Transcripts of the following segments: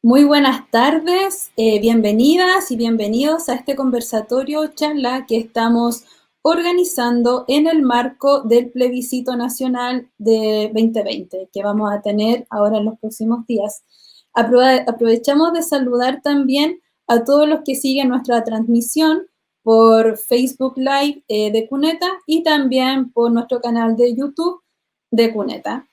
Muy buenas tardes, bienvenidas y bienvenidos a este conversatorio charla que estamos organizando en el marco del plebiscito nacional de 2020 que vamos a tener ahora en los próximos días. Aprovechamos de saludar también a todos los que siguen nuestra transmisión por Facebook Live de Cuneta y también por nuestro canal de YouTube de Cuneta.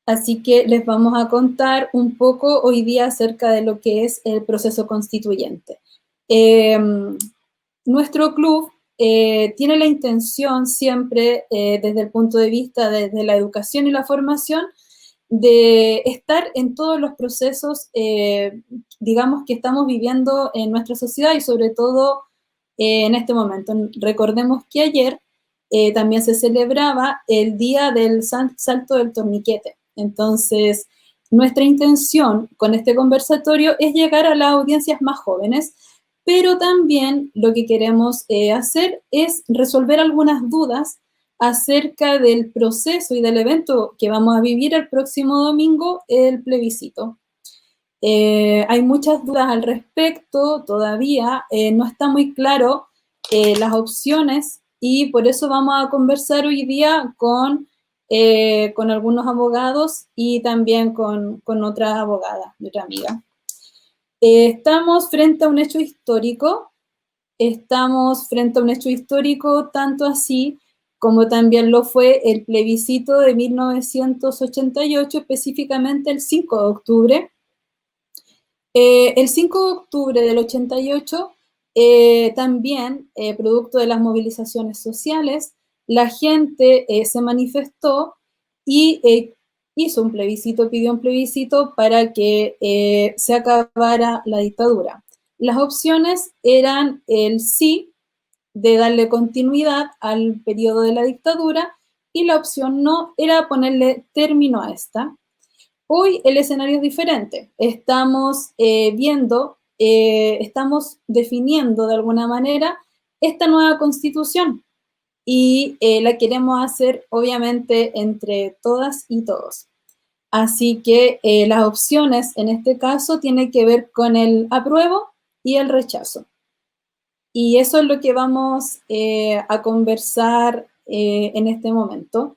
Así que les vamos a contar un poco hoy día acerca de lo que es el proceso constituyente. Eh, Nuestro club tiene la intención siempre, desde el punto de vista de la educación y la formación, de estar en todos los procesos, digamos, que estamos viviendo en nuestra sociedad y sobre todo en este momento. Recordemos que ayer también se celebraba el Día del Salto del Torniquete. Entonces, nuestra intención con este conversatorio es llegar a las audiencias más jóvenes, pero también lo que queremos hacer es resolver algunas dudas acerca del proceso y del evento que vamos a vivir el próximo domingo, el plebiscito. Hay muchas dudas al respecto, todavía no está muy claro las opciones y por eso vamos a conversar hoy día con algunos abogados y también con otra abogada, otra amiga. Estamos frente a un hecho histórico, tanto así como también lo fue el plebiscito de 1988, específicamente el 5 de octubre. El 5 de octubre del 88, también, producto de las movilizaciones sociales, la gente se manifestó y hizo un plebiscito, pidió un plebiscito para que se acabara la dictadura. Las opciones eran el sí, de darle continuidad al periodo de la dictadura, y la opción no era ponerle término a esta. Hoy el escenario es diferente. Estamos estamos definiendo de alguna manera esta nueva constitución y la queremos hacer obviamente entre todas y todos. Así que las opciones en este caso tienen que ver con el apruebo y el rechazo. Y eso es lo que vamos a conversar en este momento.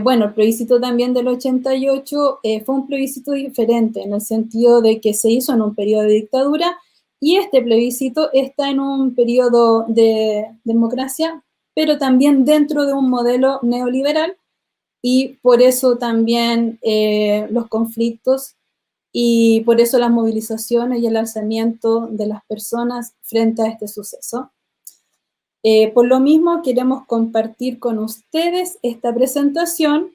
Bueno, el plebiscito también del 88 fue un plebiscito diferente en el sentido de que se hizo en un periodo de dictadura y este plebiscito está en un periodo de democracia, pero también dentro de un modelo neoliberal y por eso también los conflictos y por eso las movilizaciones y el alzamiento de las personas frente a este suceso. Por lo mismo, queremos compartir con ustedes esta presentación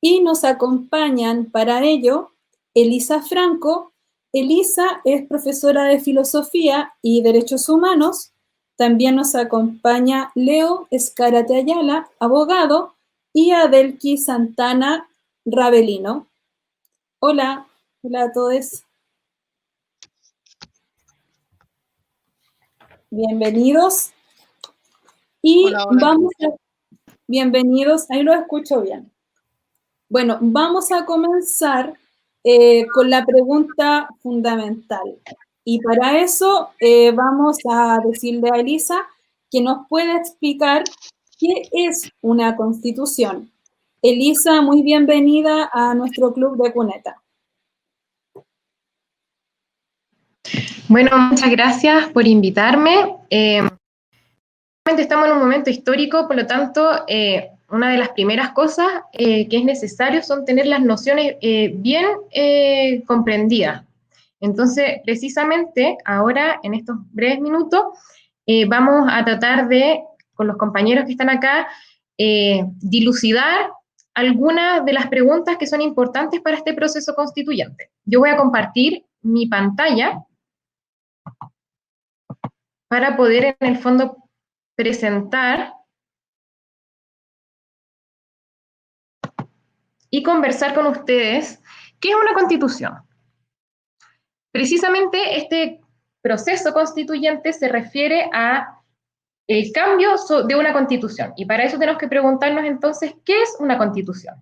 y nos acompañan para ello Elisa Franco. Elisa es profesora de Filosofía y Derechos Humanos. También nos acompaña Leo Escárate Ayala, abogado, y Adelki Santana Ravelino. Hola, hola a todos. Bienvenidos. Y hola, hola. bienvenidos, ahí lo escucho bien. Bueno, vamos a comenzar con la pregunta fundamental. Y para eso vamos a decirle a Elisa que nos pueda explicar qué es una constitución. Elisa, muy bienvenida a nuestro club de Cuneta. Bueno, muchas gracias por invitarme. Estamos en un momento histórico, por lo tanto, una de las primeras cosas que es necesario son tener las nociones bien comprendidas. Entonces, precisamente ahora, en estos breves minutos, vamos a tratar de, con los compañeros que están acá, dilucidar algunas de las preguntas que son importantes para este proceso constituyente. Yo voy a compartir mi pantalla para poder, en el fondo, presentar y conversar con ustedes qué es una constitución. Precisamente este proceso constituyente se refiere a el cambio de una constitución, y para eso tenemos que preguntarnos entonces, ¿qué es una constitución?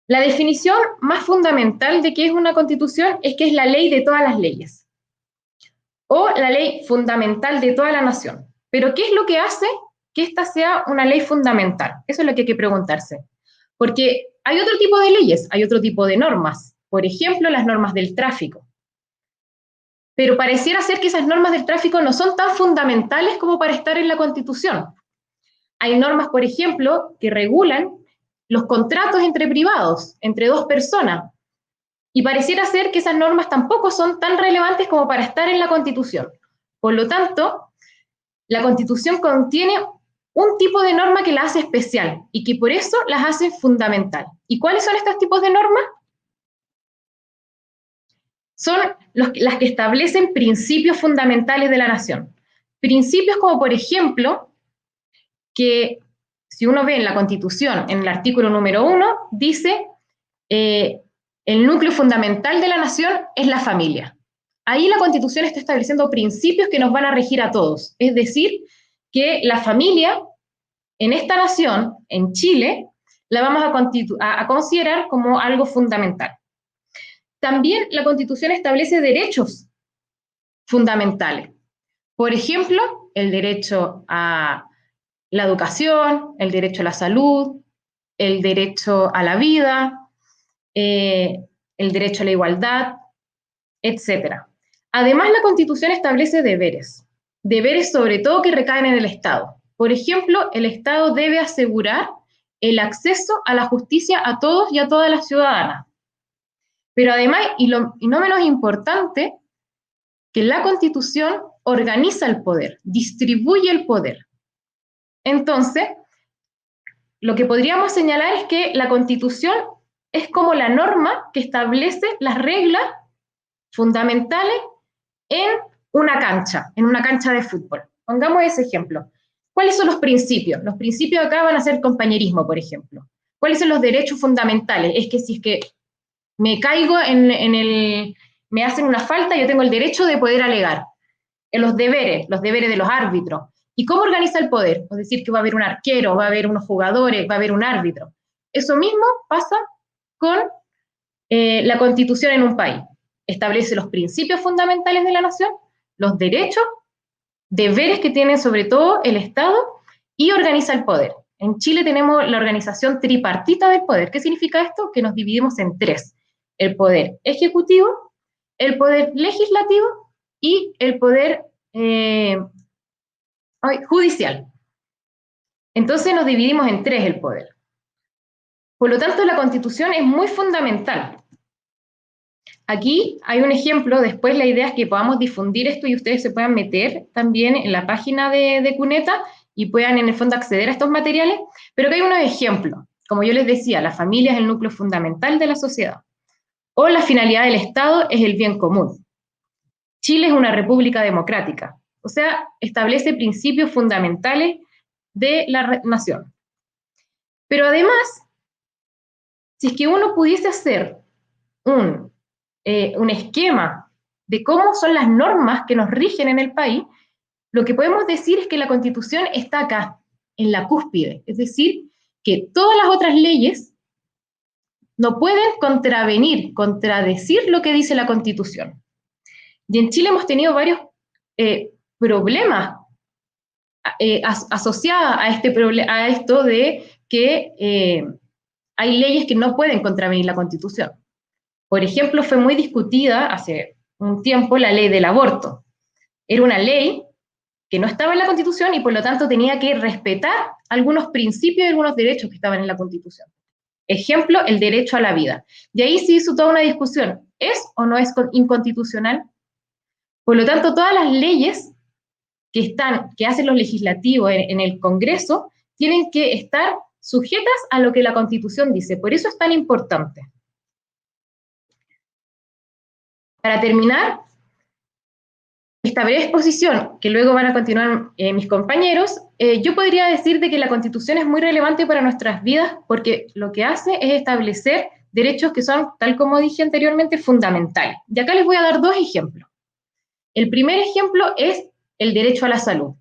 La definición más fundamental de qué es una constitución es que es la ley de todas las leyes, o la ley fundamental de toda la nación. Pero ¿qué es lo que hace que esta sea una ley fundamental? Eso es lo que hay que preguntarse. Porque hay otro tipo de leyes, hay otro tipo de normas. Por ejemplo, las normas del tráfico. Pero pareciera ser que esas normas del tráfico no son tan fundamentales como para estar en la Constitución. Hay normas, por ejemplo, que regulan los contratos entre privados, entre dos personas, y pareciera ser que esas normas tampoco son tan relevantes como para estar en la Constitución. Por lo tanto, la Constitución contiene un tipo de norma que la hace especial y que por eso las hace fundamental. ¿Y cuáles son estos tipos de normas? Son las que establecen principios fundamentales de la nación. Principios como, por ejemplo, que si uno ve en la Constitución, en el artículo número 1, dice el núcleo fundamental de la nación es la familia. Ahí la Constitución está estableciendo principios que nos van a regir a todos. Es decir, que la familia en esta nación, en Chile, la vamos a considerar como algo fundamental. También la Constitución establece derechos fundamentales. Por ejemplo, el derecho a la educación, el derecho a la salud, el derecho a la vida, el derecho a la igualdad, etc. Además, la Constitución establece deberes sobre todo que recaen en el Estado. Por ejemplo, el Estado debe asegurar el acceso a la justicia a todos y a todas las ciudadanas. Pero además, y no menos importante, que la Constitución organiza el poder, distribuye el poder. Entonces, lo que podríamos señalar es que la Constitución es como la norma que establece las reglas fundamentales en una cancha de fútbol. Pongamos ese ejemplo. ¿Cuáles son los principios? Los principios acá van a ser compañerismo, por ejemplo. ¿Cuáles son los derechos fundamentales? Es que si es que me caigo me hacen una falta, yo tengo el derecho de poder alegar. En los deberes de los árbitros. ¿Y cómo organiza el poder? Es decir, que va a haber un arquero, va a haber unos jugadores, va a haber un árbitro. Eso mismo pasa con la Constitución en un país. Establece los principios fundamentales de la nación, los derechos, deberes que tiene sobre todo el Estado y organiza el poder. En Chile tenemos la organización tripartita del poder. ¿Qué significa esto? Que nos dividimos en tres. El poder ejecutivo, el poder legislativo y el poder judicial. Entonces nos dividimos en tres el poder. Por lo tanto, la Constitución es muy fundamental. Aquí hay un ejemplo, después la idea es que podamos difundir esto y ustedes se puedan meter también en la página de Cuneta y puedan en el fondo acceder a estos materiales, pero que hay unos ejemplos. Como yo les decía, la familia es el núcleo fundamental de la sociedad. O la finalidad del Estado es el bien común. Chile es una república democrática, o sea, establece principios fundamentales de la nación. Pero además, si es que uno pudiese hacer un esquema de cómo son las normas que nos rigen en el país, lo que podemos decir es que la Constitución está acá, en la cúspide, es decir, que todas las otras leyes no pueden contradecir lo que dice la Constitución. Y en Chile hemos tenido varios problemas asociados a esto de que hay leyes que no pueden contravenir la Constitución. Por ejemplo, fue muy discutida hace un tiempo la ley del aborto. Era una ley que no estaba en la Constitución y por lo tanto tenía que respetar algunos principios y algunos derechos que estaban en la Constitución. Ejemplo, el derecho a la vida. Y ahí se hizo toda una discusión. ¿Es o no es inconstitucional? Por lo tanto, todas las leyes que hacen los legislativos en el Congreso tienen que estar sujetas a lo que la Constitución dice. Por eso es tan importante. Para terminar, esta breve exposición, que luego van a continuar mis compañeros, yo podría decir de que la Constitución es muy relevante para nuestras vidas porque lo que hace es establecer derechos que son, tal como dije anteriormente, fundamentales. Y acá les voy a dar dos ejemplos. El primer ejemplo es el derecho a la salud.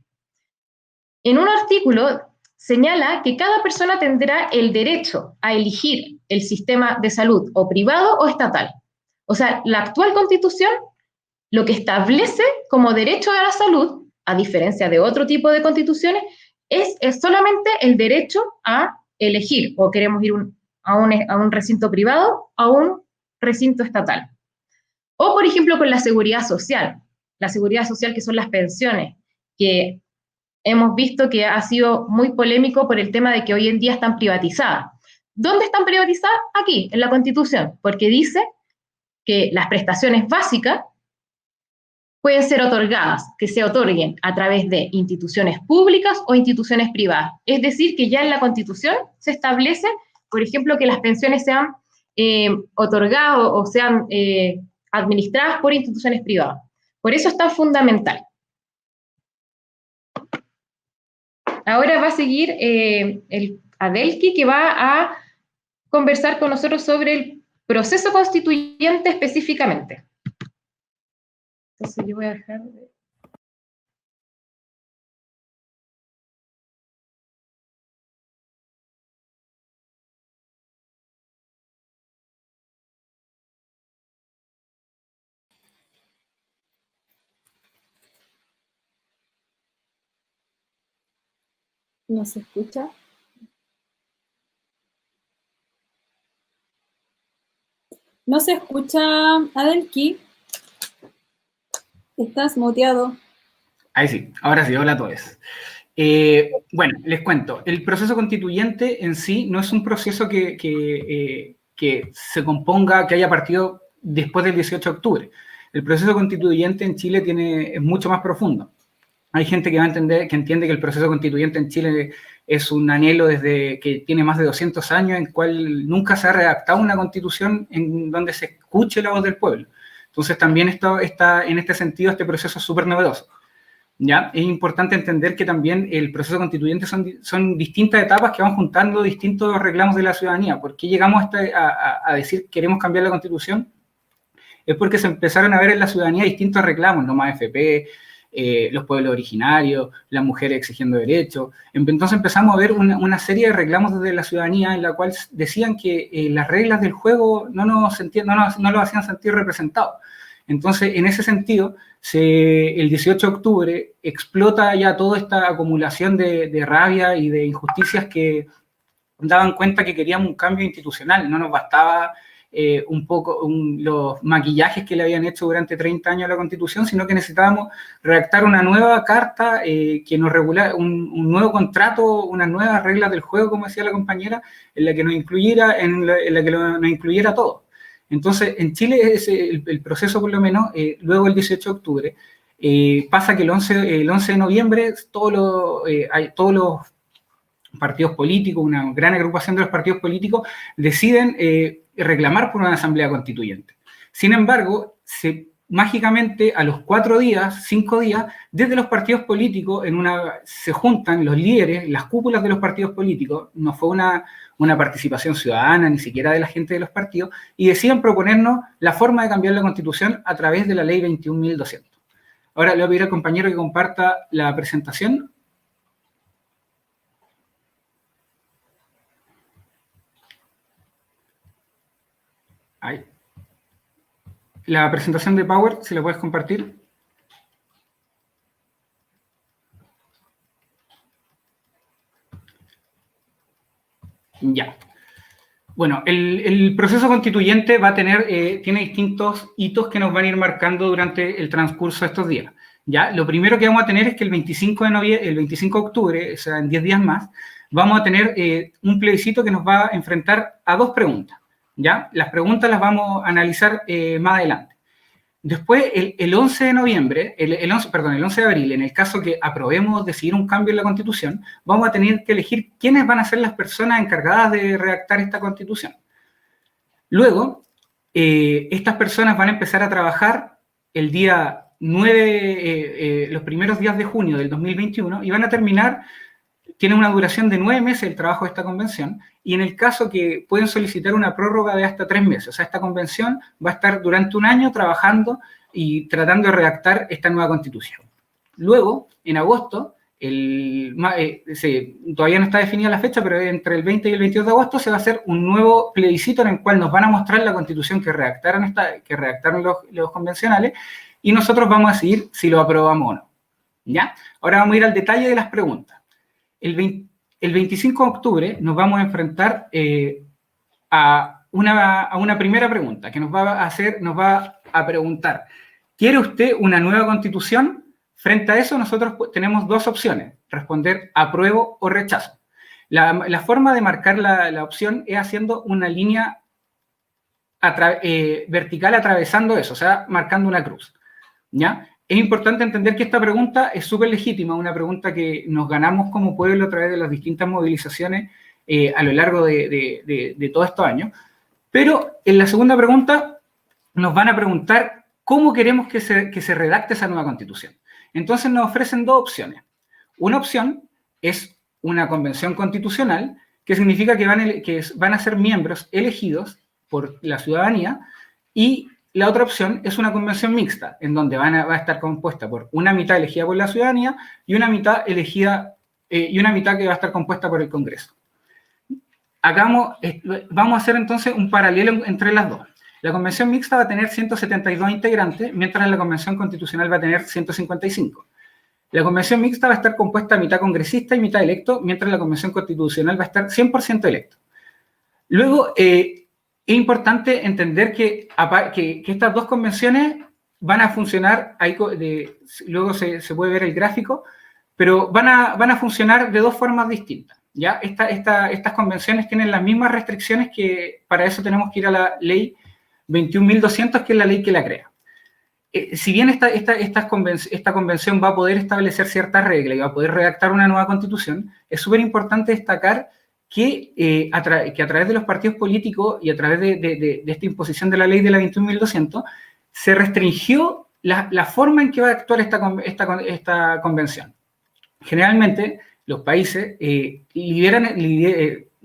En un artículo señala que cada persona tendrá el derecho a elegir el sistema de salud o privado o estatal. O sea, la actual Constitución lo que establece como derecho a la salud, a diferencia de otro tipo de constituciones, es solamente el derecho a elegir, o queremos ir a un recinto privado, a un recinto estatal. O, por ejemplo, con la seguridad social que son las pensiones, que hemos visto que ha sido muy polémico por el tema de que hoy en día están privatizadas. ¿Dónde están privatizadas? Aquí, en la Constitución, porque dice que las prestaciones básicas pueden ser otorgadas, que se otorguen a través de instituciones públicas o instituciones privadas. Es decir, que ya en la Constitución se establece, por ejemplo, que las pensiones sean otorgadas o sean administradas por instituciones privadas. Por eso es tan fundamental. Ahora va a seguir el Adelki, que va a conversar con nosotros sobre el proceso constituyente específicamente. Entonces yo voy a dejar de... ¿No se escucha? ¿No se escucha, Adelki? Estás muteado. Ahí sí, ahora sí, hola a todos. Bueno, les cuento, el proceso constituyente en sí no es un proceso que se componga, que haya partido después del 18 de octubre. El proceso constituyente en Chile es mucho más profundo. Hay gente que entiende que el proceso constituyente en Chile es un anhelo desde que tiene más de 200 años, en el cual nunca se ha redactado una constitución en donde se escuche la voz del pueblo. Entonces también en este sentido, este proceso es súper novedoso. ¿Ya? Es importante entender que también el proceso constituyente son distintas etapas que van juntando distintos reclamos de la ciudadanía. ¿Por qué llegamos a decir que queremos cambiar la Constitución? Es porque se empezaron a ver en la ciudadanía distintos reclamos, no más FP, los pueblos originarios, las mujeres exigiendo derechos. Entonces empezamos a ver una serie de reclamos desde la ciudadanía en la cual decían que las reglas del juego no los hacían sentir representados. Entonces, en ese sentido, el 18 de octubre explota ya toda esta acumulación de rabia y de injusticias que daban cuenta que queríamos un cambio institucional, no nos bastaba los maquillajes que le habían hecho durante 30 años a la Constitución, sino que necesitábamos redactar una nueva carta que nos regulara, un nuevo contrato, unas nuevas reglas del juego, como decía la compañera, en la que nos incluyera, nos incluyera todo. Entonces, en Chile el proceso, por lo menos, luego del 18 de octubre, pasa que el 11 de noviembre todos los partidos políticos, una gran agrupación de los partidos políticos, deciden reclamar por una asamblea constituyente. Sin embargo, mágicamente a los 4 días, 5 días, desde los partidos políticos se juntan los líderes, las cúpulas de los partidos políticos, no fue una participación ciudadana, ni siquiera de la gente de los partidos, y deciden proponernos la forma de cambiar la Constitución a través de la ley 21.200. Ahora le voy a pedir al compañero que comparta la presentación. Ahí. La presentación de Power, si la puedes compartir. Ya. Bueno, el proceso constituyente tiene distintos hitos que nos van a ir marcando durante el transcurso de estos días. ¿Ya? Lo primero que vamos a tener es que el 25 de octubre, o sea, en 10 días más, vamos a tener un plebiscito que nos va a enfrentar a 2 preguntas. ¿Ya? Las preguntas las vamos a analizar más adelante. Después, el 11 de noviembre, el 11 de abril, en el caso que aprobemos decidir un cambio en la Constitución, vamos a tener que elegir quiénes van a ser las personas encargadas de redactar esta Constitución. Luego, estas personas van a empezar a trabajar el día 9, los primeros días de junio del 2021, y van a terminar, tiene una duración de 9 meses el trabajo de esta convención, y en el caso que pueden solicitar una prórroga de hasta 3 meses. O sea, esta convención va a estar durante un año trabajando y tratando de redactar esta nueva constitución. Luego, en agosto, todavía no está definida la fecha, pero entre el 20 y el 22 de agosto se va a hacer un nuevo plebiscito en el cual nos van a mostrar la constitución que redactaron los convencionales y nosotros vamos a decidir si lo aprobamos o no. ¿Ya? Ahora vamos a ir al detalle de las preguntas. El 25 de octubre nos vamos a enfrentar a una primera pregunta que nos va a preguntar, ¿quiere usted una nueva constitución? Frente a eso, nosotros tenemos dos opciones, responder apruebo o rechazo. La forma de marcar la opción es haciendo una línea vertical atravesando eso, o sea, marcando una cruz. ¿Ya? Es importante entender que esta pregunta es súper legítima, una pregunta que nos ganamos como pueblo a través de las distintas movilizaciones a lo largo de todos estos años. Pero en la segunda pregunta nos van a preguntar cómo queremos que se redacte esa nueva constitución. Entonces nos ofrecen dos opciones. Una opción es una convención constitucional, que significa que van a ser miembros elegidos por la ciudadanía, y la otra opción es una convención mixta, en donde va a estar compuesta por una mitad elegida por la ciudadanía y una mitad elegida y una mitad que va a estar compuesta por el Congreso. Vamos a hacer entonces un paralelo entre las dos. La convención mixta va a tener 172 integrantes, mientras la convención constitucional va a tener 155. La convención mixta va a estar compuesta mitad congresista y mitad electo, mientras la convención constitucional va a estar 100% electo. Luego, es importante entender que estas dos convenciones van a funcionar, luego se puede ver el gráfico, pero van a funcionar de dos formas distintas. ¿Ya? Estas convenciones tienen las mismas restricciones, que para eso tenemos que ir a la ley 21.200, que es la ley que la crea. Si bien esta convención va a poder establecer ciertas reglas y va a poder redactar una nueva constitución, es súper importante destacar que a través de los partidos políticos y a través de esta imposición de la ley de la 21.200, se restringió la forma en que va a actuar esta convención. Generalmente, los países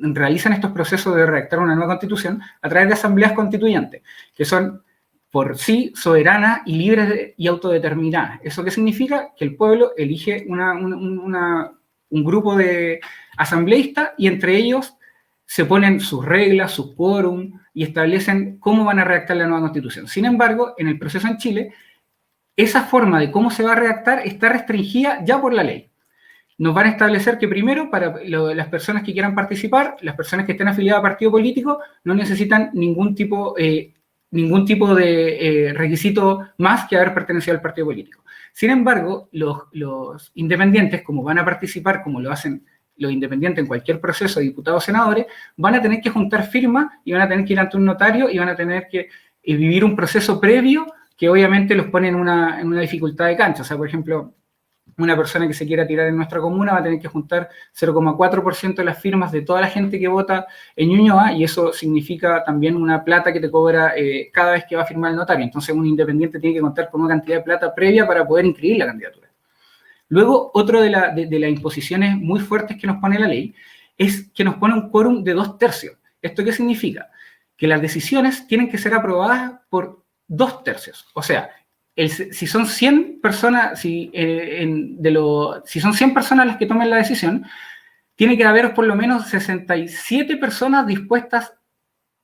realizan estos procesos de redactar una nueva constitución a través de asambleas constituyentes, que son por sí soberanas y libres y autodeterminadas. ¿Eso qué significa? Que el pueblo elige un grupo de asambleístas y entre ellos se ponen sus reglas, sus quórum y establecen cómo van a redactar la nueva constitución. Sin embargo, en el proceso en Chile, esa forma de cómo se va a redactar está restringida ya por la ley. Nos van a establecer que primero, para las personas que quieran participar, las personas que estén afiliadas a partido político, no necesitan ningún tipo de requisito más que haber pertenecido al partido político. Sin embargo, los independientes, como van a participar, como lo hacen los independientes en cualquier proceso de diputados o senadores, van a tener que juntar firmas y van a tener que ir ante un notario y van a tener que vivir un proceso previo que obviamente los pone en una dificultad de cancha. O sea, por ejemplo, una persona que se quiera tirar en nuestra comuna va a tener que juntar 0,4% de las firmas de toda la gente que vota en Ñuñoa, y eso significa también una plata que te cobra cada vez que va a firmar el notario. Entonces, un independiente tiene que contar con una cantidad de plata previa para poder inscribir la candidatura. Luego, otro de las imposiciones muy fuertes que nos pone la ley es que nos pone un quórum de 2/3. ¿Esto qué significa? Que las decisiones tienen que ser aprobadas por 2/3. O sea, si son 100 personas, si son 100 personas las que tomen la decisión, tiene que haber por lo menos 67 personas dispuestas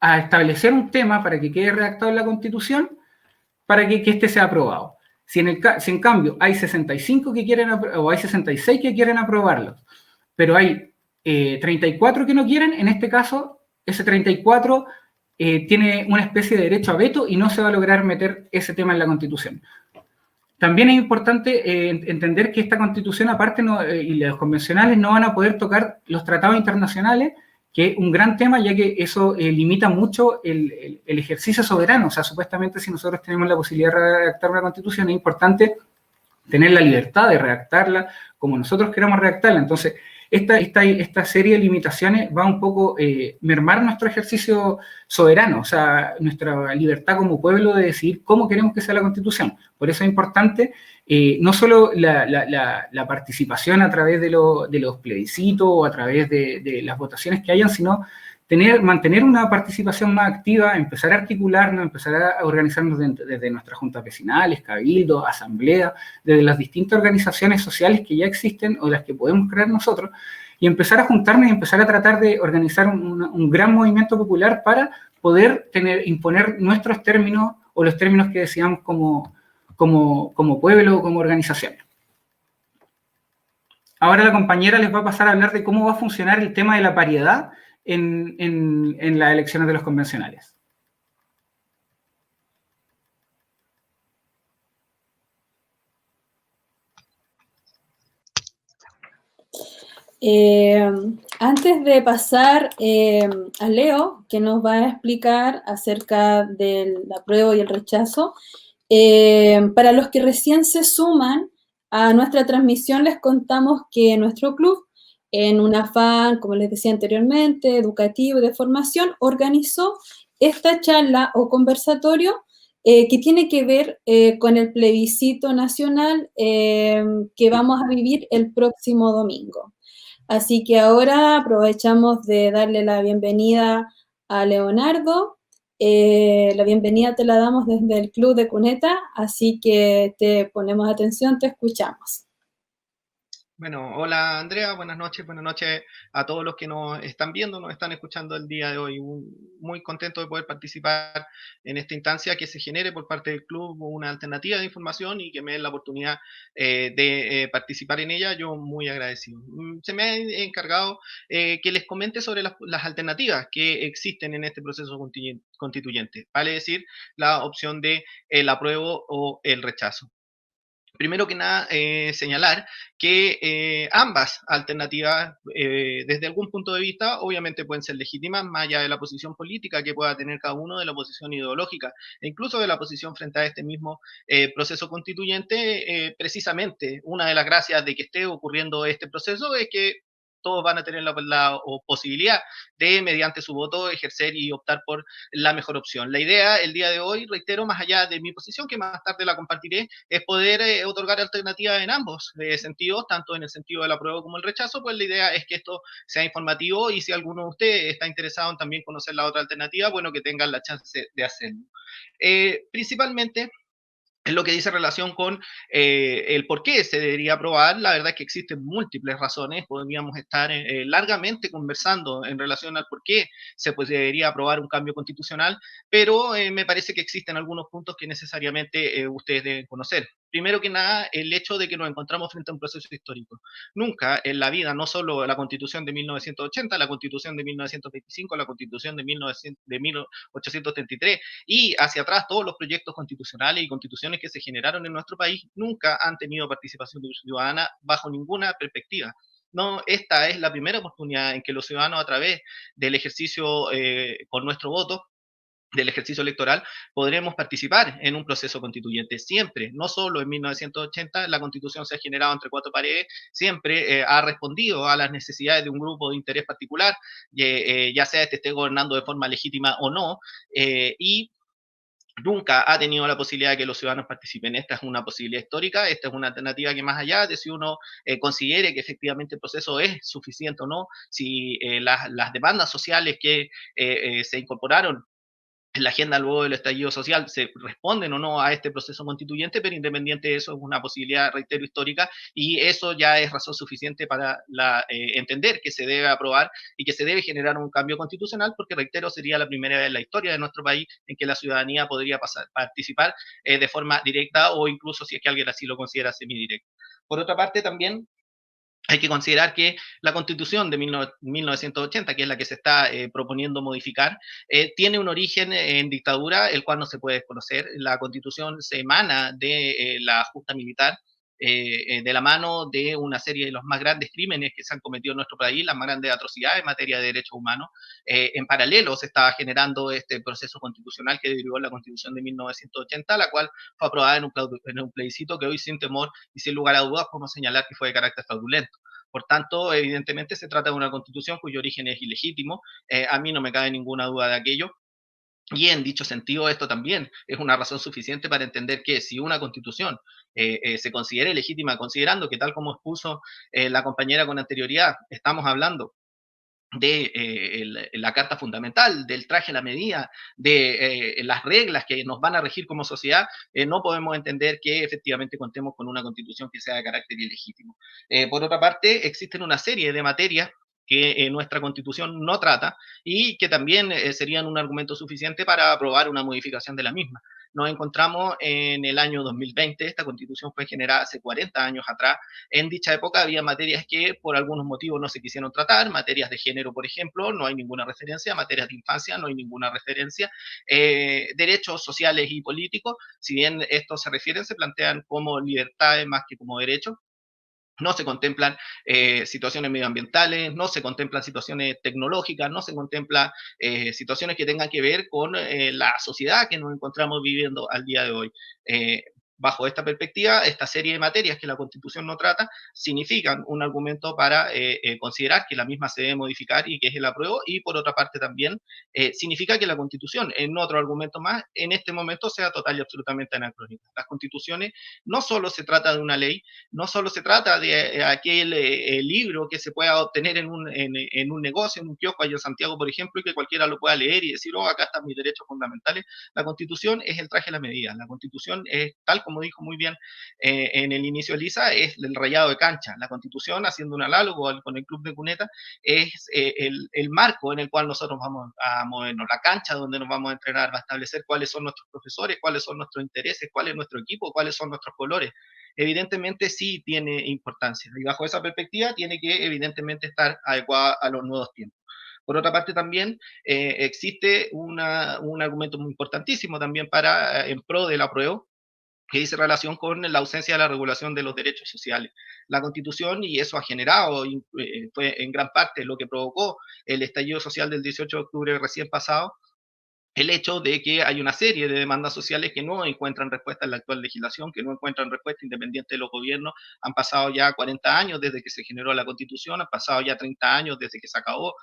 a establecer un tema para que quede redactado en la Constitución, para que este sea aprobado. Si en cambio hay 65 que quieren, o hay 66 que quieren aprobarlo, pero hay 34 que no quieren, en este caso, ese 34 tiene una especie de derecho a veto y no se va a lograr meter ese tema en la Constitución. También es importante entender que esta Constitución, aparte, y los convencionales no van a poder tocar los tratados internacionales, que es un gran tema, ya que eso limita mucho el ejercicio soberano. O sea, supuestamente, si nosotros tenemos la posibilidad de redactar una Constitución, es importante tener la libertad de redactarla como nosotros queramos redactarla. Entonces, esta serie de limitaciones va un poco mermar nuestro ejercicio soberano, o sea, nuestra libertad como pueblo de decidir cómo queremos que sea la Constitución. Por eso es importante no solo la participación a través de los plebiscitos o a través de las votaciones que hayan, sino mantener una participación más activa, empezar a articularnos, empezar a organizarnos desde nuestras juntas vecinales, cabildos, asambleas, desde las distintas organizaciones sociales que ya existen o las que podemos crear nosotros, y empezar a juntarnos y empezar a tratar de organizar un gran movimiento popular para poder imponer nuestros términos o los términos que deseamos como pueblo o como organización. Ahora la compañera les va a pasar a hablar de cómo va a funcionar el tema de la paridad en las elecciones de los convencionales. Antes de pasar a Leo, que nos va a explicar acerca del apruebo y el rechazo, para los que recién se suman a nuestra transmisión, les contamos que nuestro club, en un afán, como les decía anteriormente, educativo y de formación, organizó esta charla o conversatorio que tiene que ver con el plebiscito nacional que vamos a vivir el próximo domingo. Así que ahora aprovechamos de darle la bienvenida a Leonardo. La bienvenida te la damos desde el Club de Cuneta, así que te ponemos atención, te escuchamos. Bueno, hola Andrea, buenas noches a todos los que nos están viendo, nos están escuchando el día de hoy. Muy contento de poder participar en esta instancia, que se genere por parte del club una alternativa de información y que me den la oportunidad de participar en ella. Yo muy agradecido. Se me ha encargado que les comente sobre las alternativas que existen en este proceso constituyente, vale decir, la opción de el apruebo o el rechazo. Primero que nada, señalar que ambas alternativas, desde algún punto de vista, obviamente pueden ser legítimas, más allá de la posición política que pueda tener cada uno, de la posición ideológica, e incluso de la posición frente a este mismo proceso constituyente. Precisamente, una de las gracias de que esté ocurriendo este proceso es que todos van a tener la posibilidad de, mediante su voto, ejercer y optar por la mejor opción. La idea, el día de hoy, reitero, más allá de mi posición, que más tarde la compartiré, es poder otorgar alternativas en ambos sentidos, tanto en el sentido del apruebo como el rechazo. Pues la idea es que esto sea informativo, y si alguno de ustedes está interesado en también conocer la otra alternativa, bueno, que tengan la chance de hacerlo. Principalmente, es lo que dice relación con el por qué se debería aprobar. La verdad es que existen múltiples razones, podríamos estar largamente conversando en relación al por qué se debería aprobar un cambio constitucional, pero me parece que existen algunos puntos que necesariamente ustedes deben conocer. Primero que nada, el hecho de que nos encontramos frente a un proceso histórico. Nunca en la vida, no solo la Constitución de 1980, la Constitución de 1925, la Constitución de 1833 y hacia atrás todos los proyectos constitucionales y constituciones que se generaron en nuestro país, nunca han tenido participación ciudadana bajo ninguna perspectiva. No, esta es la primera oportunidad en que los ciudadanos, a través del ejercicio con nuestro voto, del ejercicio electoral, podremos participar en un proceso constituyente. Siempre, no solo en 1980, la Constitución se ha generado entre cuatro paredes, siempre ha respondido a las necesidades de un grupo de interés particular, ya sea este esté gobernando de forma legítima o no, y nunca ha tenido la posibilidad de que los ciudadanos participen. Esta es una posibilidad histórica, esta es una alternativa que, más allá de si uno considere que efectivamente el proceso es suficiente o no, si las demandas sociales que se incorporaron en la agenda luego del estallido social se responden o no a este proceso constituyente, pero independiente de eso es una posibilidad, reitero, histórica, y eso ya es razón suficiente para entender que se debe aprobar y que se debe generar un cambio constitucional, porque, reitero, sería la primera vez en la historia de nuestro país en que la ciudadanía podría participar de forma directa, o incluso, si es que alguien así lo considera, semidirecta. Por otra parte, también hay que considerar que la Constitución de 1980, que es la que se está proponiendo modificar, tiene un origen en dictadura, el cual no se puede desconocer. La Constitución se emana de la justa militar, de la mano de una serie de los más grandes crímenes que se han cometido en nuestro país, las más grandes atrocidades en materia de derechos humanos. En paralelo se estaba generando este proceso constitucional que derivó en la Constitución de 1980, la cual fue aprobada en un plebiscito que hoy, sin temor y sin lugar a dudas, podemos señalar que fue de carácter fraudulento. Por tanto, evidentemente se trata de una constitución cuyo origen es ilegítimo. A mí no me cabe ninguna duda de aquello. Y en dicho sentido, esto también es una razón suficiente para entender que si una constitución se considera ilegítima, considerando que, tal como expuso la compañera con anterioridad, estamos hablando de la Carta Fundamental, del traje a la medida, de las reglas que nos van a regir como sociedad, no podemos entender que efectivamente contemos con una constitución que sea de carácter ilegítimo. Por otra parte, existen una serie de materias que nuestra constitución no trata y que también serían un argumento suficiente para aprobar una modificación de la misma. Nos encontramos en el año 2020, esta constitución fue generada hace 40 años atrás. En dicha época había materias que por algunos motivos no se quisieron tratar, materias de género, por ejemplo, no hay ninguna referencia, materias de infancia, no hay ninguna referencia, derechos sociales y políticos, si bien estos se refieren, se plantean como libertades más que como derechos. No se contemplan situaciones medioambientales, no se contemplan situaciones tecnológicas, no se contemplan situaciones que tengan que ver con la sociedad que nos encontramos viviendo al día de hoy. Bajo esta perspectiva, esta serie de materias que la Constitución no trata significan un argumento para considerar que la misma se debe modificar y que es el apruebo, y por otra parte también significa que la Constitución, en otro argumento más, en este momento sea total y absolutamente anacrónica. Las constituciones no solo se trata de una ley, no solo se trata de aquel libro que se pueda obtener en un negocio, en un kiosco allá en Santiago, por ejemplo, y que cualquiera lo pueda leer y decir, oh, acá están mis derechos fundamentales. La Constitución es el traje a la medida. La Constitución es, tal como dijo muy bien en el inicio Elisa, es el rayado de cancha. La Constitución, haciendo un análogo con el Club de Cuneta, es el marco en el cual nosotros vamos a movernos, la cancha donde nos vamos a entrenar, va a establecer cuáles son nuestros profesores, cuáles son nuestros intereses, cuál es nuestro equipo, cuáles son nuestros colores. Evidentemente sí tiene importancia y bajo esa perspectiva tiene que evidentemente estar adecuada a los nuevos tiempos. Por otra parte, también existe un argumento muy importantísimo también para en pro del apruebo, que dice relación con la ausencia de la regulación de los derechos sociales. La Constitución, y eso ha generado, fue en gran parte lo que provocó el estallido social del 18 de octubre recién pasado, el hecho de que hay una serie de demandas sociales que no encuentran respuesta en la actual legislación, que no encuentran respuesta independiente de los gobiernos. Han pasado ya 40 años desde que se generó la Constitución, han pasado ya 30 años desde que se acabó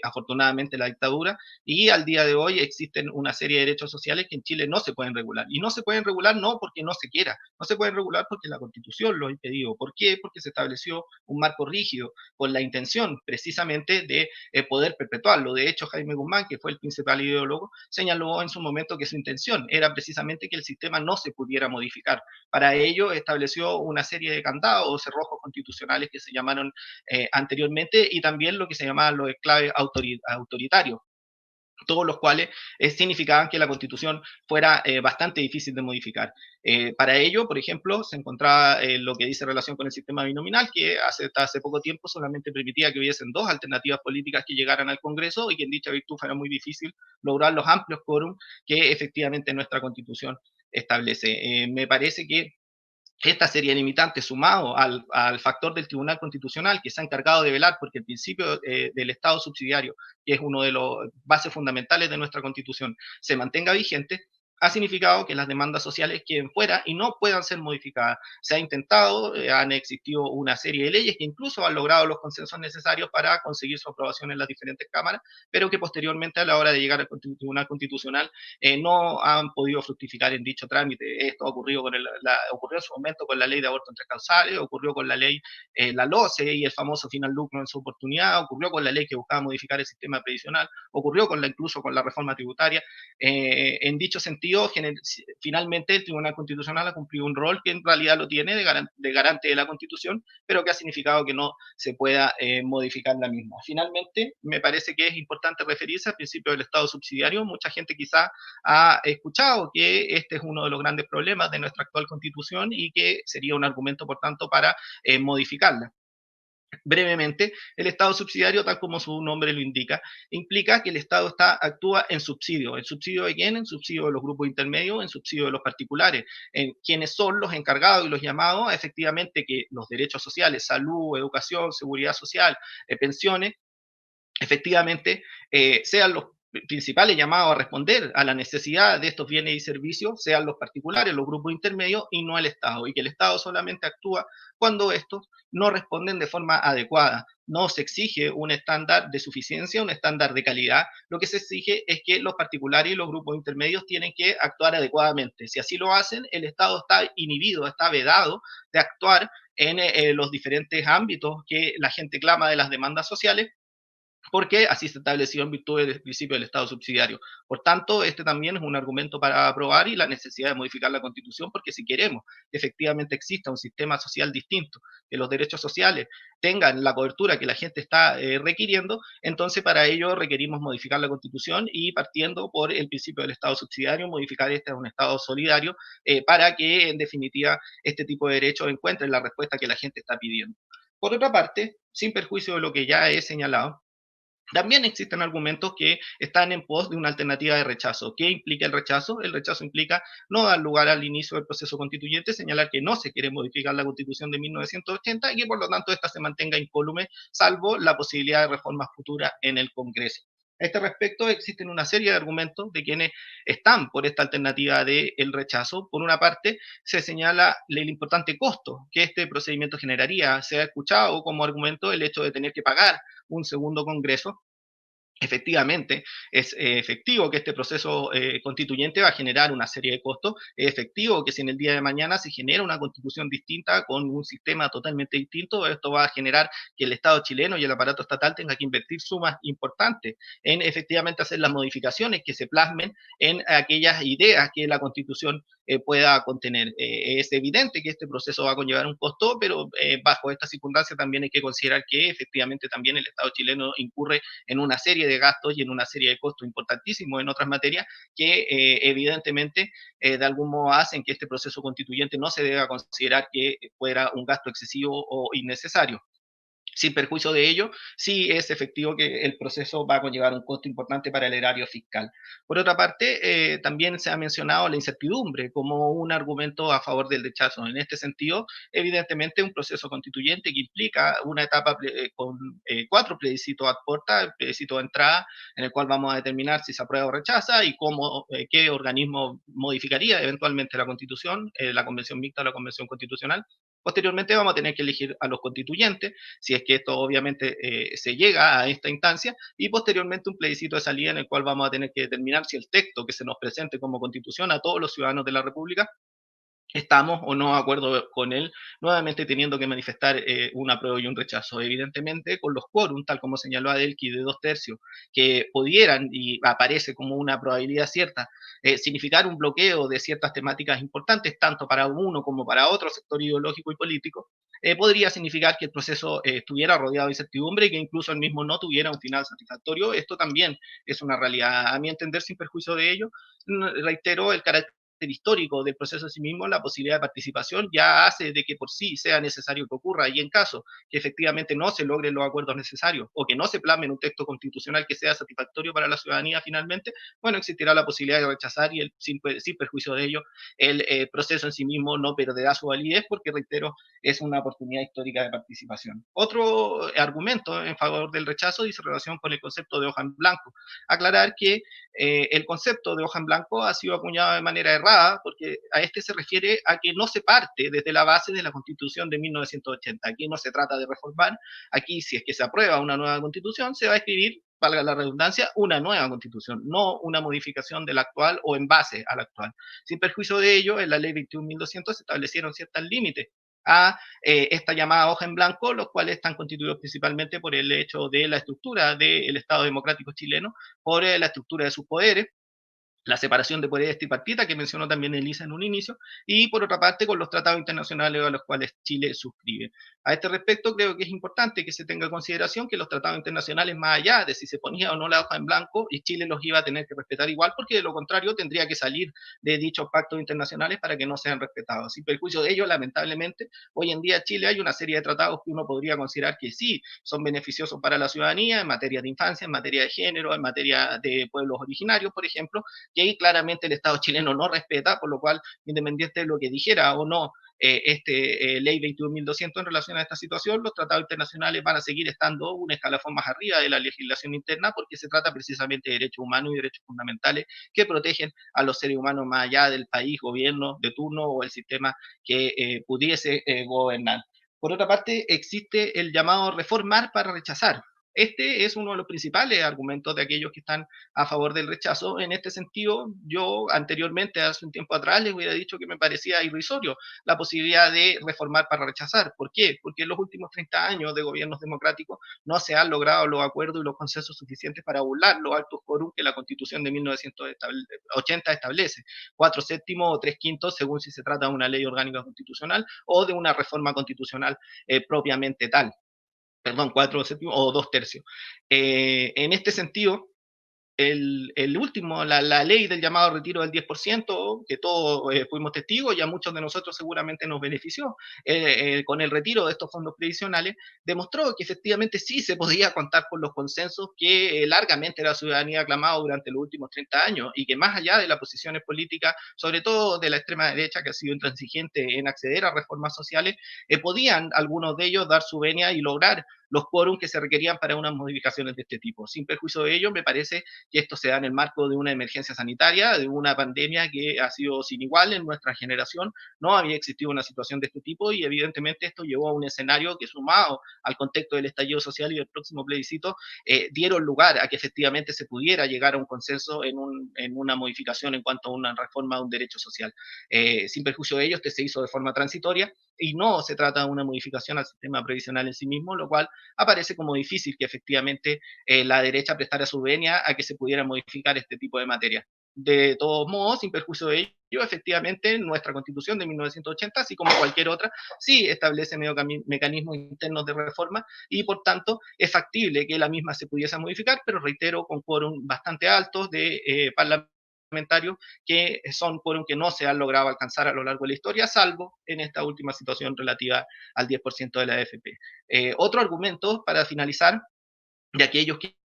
afortunadamente la dictadura, y al día de hoy existen una serie de derechos sociales que en Chile no se pueden regular. Y no se pueden regular no porque no se quiera, no se pueden regular porque la Constitución lo ha impedido. ¿Por qué? Porque se estableció un marco rígido con la intención precisamente de poder perpetuarlo. De hecho, Jaime Guzmán, que fue el principal ideólogo, señaló en su momento que su intención era precisamente que el sistema no se pudiera modificar. Para ello estableció una serie de candados o cerrojos constitucionales que se llamaron anteriormente, y también lo que se llamaban los enclaves autoritarios, todos los cuales significaban que la Constitución fuera bastante difícil de modificar. Para ello, por ejemplo, se encontraba lo que dice relación con el sistema binominal, que hasta hace poco tiempo solamente permitía que hubiesen dos alternativas políticas que llegaran al Congreso, y que en dicha virtud fuera muy difícil lograr los amplios quórum que efectivamente nuestra Constitución establece. Me parece que esta serie limitante, sumado al factor del Tribunal Constitucional, que se ha encargado de velar porque el principio del Estado subsidiario, que es uno de los bases fundamentales de nuestra Constitución, se mantenga vigente, ha significado que las demandas sociales queden fuera y no puedan ser modificadas. Se ha intentado, han existido una serie de leyes que incluso han logrado los consensos necesarios para conseguir su aprobación en las diferentes cámaras, pero que posteriormente, a la hora de llegar al Tribunal Constitucional, no han podido fructificar en dicho trámite. Esto ocurrió ocurrió en su momento con la ley de aborto en tres causales, ocurrió con la ley, la LOCE y el famoso final lucro en su oportunidad, ocurrió con la ley que buscaba modificar el sistema previsional, ocurrió incluso con la reforma tributaria. En dicho sentido, finalmente el Tribunal Constitucional ha cumplido un rol que en realidad lo tiene de garante de la Constitución, pero que ha significado que no se pueda modificar la misma. Finalmente, me parece que es importante referirse al principio del Estado subsidiario. Mucha gente quizá ha escuchado que este es uno de los grandes problemas de nuestra actual Constitución y que sería un argumento, por tanto, para modificarla. Brevemente, el Estado subsidiario, tal como su nombre lo indica, implica que el Estado actúa en subsidio. ¿En subsidio de quién? En subsidio de los grupos intermedios, en subsidio de los particulares, en quienes son los encargados y los llamados a efectivamente que los derechos sociales, salud, educación, seguridad social, pensiones, efectivamente sean los principales llamados a responder a la necesidad de estos bienes y servicios, sean los particulares, los grupos intermedios, y no el Estado, y que el Estado solamente actúa cuando estos no responden de forma adecuada. No se exige un estándar de suficiencia, un estándar de calidad. Lo que se exige es que los particulares y los grupos intermedios tienen que actuar adecuadamente. Si así lo hacen, el Estado está inhibido, está vedado de actuar en los diferentes ámbitos que la gente clama de las demandas sociales, porque así se estableció en virtud del principio del Estado subsidiario. Por tanto, este también es un argumento para aprobar y la necesidad de modificar la Constitución, porque si queremos que efectivamente exista un sistema social distinto, que los derechos sociales tengan la cobertura que la gente está requiriendo, entonces para ello requerimos modificar la Constitución y partiendo por el principio del Estado subsidiario, modificar este a un Estado solidario para que en definitiva este tipo de derechos encuentren la respuesta que la gente está pidiendo. Por otra parte, sin perjuicio de lo que ya he señalado, también existen argumentos que están en pos de una alternativa de rechazo. ¿Qué implica el rechazo? El rechazo implica no dar lugar al inicio del proceso constituyente, señalar que no se quiere modificar la Constitución de 1980 y que por lo tanto esta se mantenga incólume, salvo la posibilidad de reformas futuras en el Congreso. A este respecto, existen una serie de argumentos de quienes están por esta alternativa del rechazo. Por una parte, se señala el importante costo que este procedimiento generaría. Se ha escuchado como argumento el hecho de tener que pagar un segundo Congreso. Efectivamente, es efectivo que este proceso constituyente va a generar una serie de costos, es efectivo que si en el día de mañana se genera una constitución distinta con un sistema totalmente distinto, esto va a generar que el Estado chileno y el aparato estatal tenga que invertir sumas importantes en efectivamente hacer las modificaciones que se plasmen en aquellas ideas que la constitución pueda contener. Es evidente que este proceso va a conllevar un costo, pero bajo esta circunstancia también hay que considerar que efectivamente también el Estado chileno incurre en una serie de gastos y en una serie de costos importantísimos en otras materias que evidentemente de algún modo hacen que este proceso constituyente no se deba considerar que fuera un gasto excesivo o innecesario. Sin perjuicio de ello, sí es efectivo que el proceso va a conllevar un costo importante para el erario fiscal. Por otra parte, también se ha mencionado la incertidumbre como un argumento a favor del rechazo. En este sentido, evidentemente, un proceso constituyente que implica una etapa con 4 plebiscitos ad porta, el plebiscito de entrada, en el cual vamos a determinar si se aprueba o rechaza y cómo, qué organismo modificaría eventualmente la Constitución, la Convención Mixta o la Convención Constitucional. Posteriormente vamos a tener que elegir a los constituyentes, si es que esto obviamente se llega a esta instancia, y posteriormente un plebiscito de salida en el cual vamos a tener que determinar si el texto que se nos presente como constitución a todos los ciudadanos de la República estamos o no de acuerdo con él, nuevamente teniendo que manifestar un apruebo y un rechazo. Evidentemente, con los quórum, tal como señaló Adelki, de 2/3, que pudieran, y aparece como una probabilidad cierta, significar un bloqueo de ciertas temáticas importantes, tanto para uno como para otro sector ideológico y político, podría significar que el proceso estuviera rodeado de incertidumbre y que incluso el mismo no tuviera un final satisfactorio. Esto también es una realidad. A mi entender, sin perjuicio de ello, reitero, el carácter histórico del proceso en sí mismo, la posibilidad de participación ya hace de que por sí sea necesario que ocurra, y en caso que efectivamente no se logren los acuerdos necesarios o que no se plasme en un texto constitucional que sea satisfactorio para la ciudadanía finalmente, bueno, existirá la posibilidad de rechazar y sin perjuicio de ello el proceso en sí mismo no perderá su validez porque, reitero, es una oportunidad histórica de participación. Otro argumento en favor del rechazo dice relación con el concepto de hoja en blanco. Aclarar que el concepto de hoja en blanco ha sido acuñado de manera errada, porque a este se refiere a que no se parte desde la base de la Constitución de 1980. Aquí no se trata de reformar, aquí si es que se aprueba una nueva Constitución, se va a escribir, valga la redundancia, una nueva Constitución, no una modificación de la actual o en base a la actual. Sin perjuicio de ello, en la Ley 21.200 se establecieron ciertos límites a esta llamada hoja en blanco, los cuales están constituidos principalmente por el hecho de la estructura del Estado democrático chileno, por la estructura de sus poderes, la separación de poderes tripartita que mencionó también Elisa en un inicio, y por otra parte con los tratados internacionales a los cuales Chile suscribe. A este respecto creo que es importante que se tenga en consideración que los tratados internacionales, más allá de si se ponía o no la hoja en blanco, y Chile los iba a tener que respetar igual, porque de lo contrario tendría que salir de dichos pactos internacionales para que no sean respetados. Sin perjuicio de ello, lamentablemente, hoy en día Chile hay una serie de tratados que uno podría considerar que sí son beneficiosos para la ciudadanía en materia de infancia, en materia de género, en materia de pueblos originarios, por ejemplo, que ahí claramente el Estado chileno no respeta, por lo cual, independiente de lo que dijera o no ley 21.200 en relación a esta situación, los tratados internacionales van a seguir estando un escalafón más arriba de la legislación interna, porque se trata precisamente de derechos humanos y derechos fundamentales que protegen a los seres humanos más allá del país, gobierno de turno o el sistema que pudiese gobernar. Por otra parte, existe el llamado reformar para rechazar. Este es uno de los principales argumentos de aquellos que están a favor del rechazo. En este sentido, yo anteriormente, hace un tiempo atrás, les hubiera dicho que me parecía irrisorio la posibilidad de reformar para rechazar. ¿Por qué? Porque en los últimos 30 años de gobiernos democráticos no se han logrado los acuerdos y los consensos suficientes para burlar los altos quórum que la Constitución de 1980 establece. 4/7 o 3/5, según si se trata de una ley orgánica constitucional o de una reforma constitucional propiamente tal. Perdón, 4/7 o 2/3. En este sentido, el último, la ley del llamado retiro del 10%, que todos fuimos testigos y a muchos de nosotros seguramente nos benefició con el retiro de estos fondos previsionales, demostró que efectivamente sí se podía contar con los consensos que largamente la ciudadanía ha clamado durante los últimos 30 años y que más allá de las posiciones políticas, sobre todo de la extrema derecha que ha sido intransigente en acceder a reformas sociales, podían algunos de ellos dar su venia y lograr los quórum que se requerían para unas modificaciones de este tipo. Sin perjuicio de ello, me parece que esto se da en el marco de una emergencia sanitaria, de una pandemia que ha sido sin igual en nuestra generación. No había existido una situación de este tipo y evidentemente esto llevó a un escenario que, sumado al contexto del estallido social y del próximo plebiscito, dieron lugar a que efectivamente se pudiera llegar a un consenso en una modificación en cuanto a una reforma de un derecho social. Sin perjuicio de ello, este se hizo de forma transitoria y no se trata de una modificación al sistema previsional en sí mismo, lo cual aparece como difícil que efectivamente la derecha prestara su venia a que se pudiera modificar este tipo de materia. De todos modos, sin perjuicio de ello, efectivamente, nuestra Constitución de 1980, así como cualquier otra, sí establece mecanismos internos de reforma y, por tanto, es factible que la misma se pudiese modificar, pero reitero, con quórum bastante altos de parlamentarios que son quórum que no se han logrado alcanzar a lo largo de la historia, salvo en esta última situación relativa al 10% de la AFP. Otro argumento, para finalizar, de aquellos que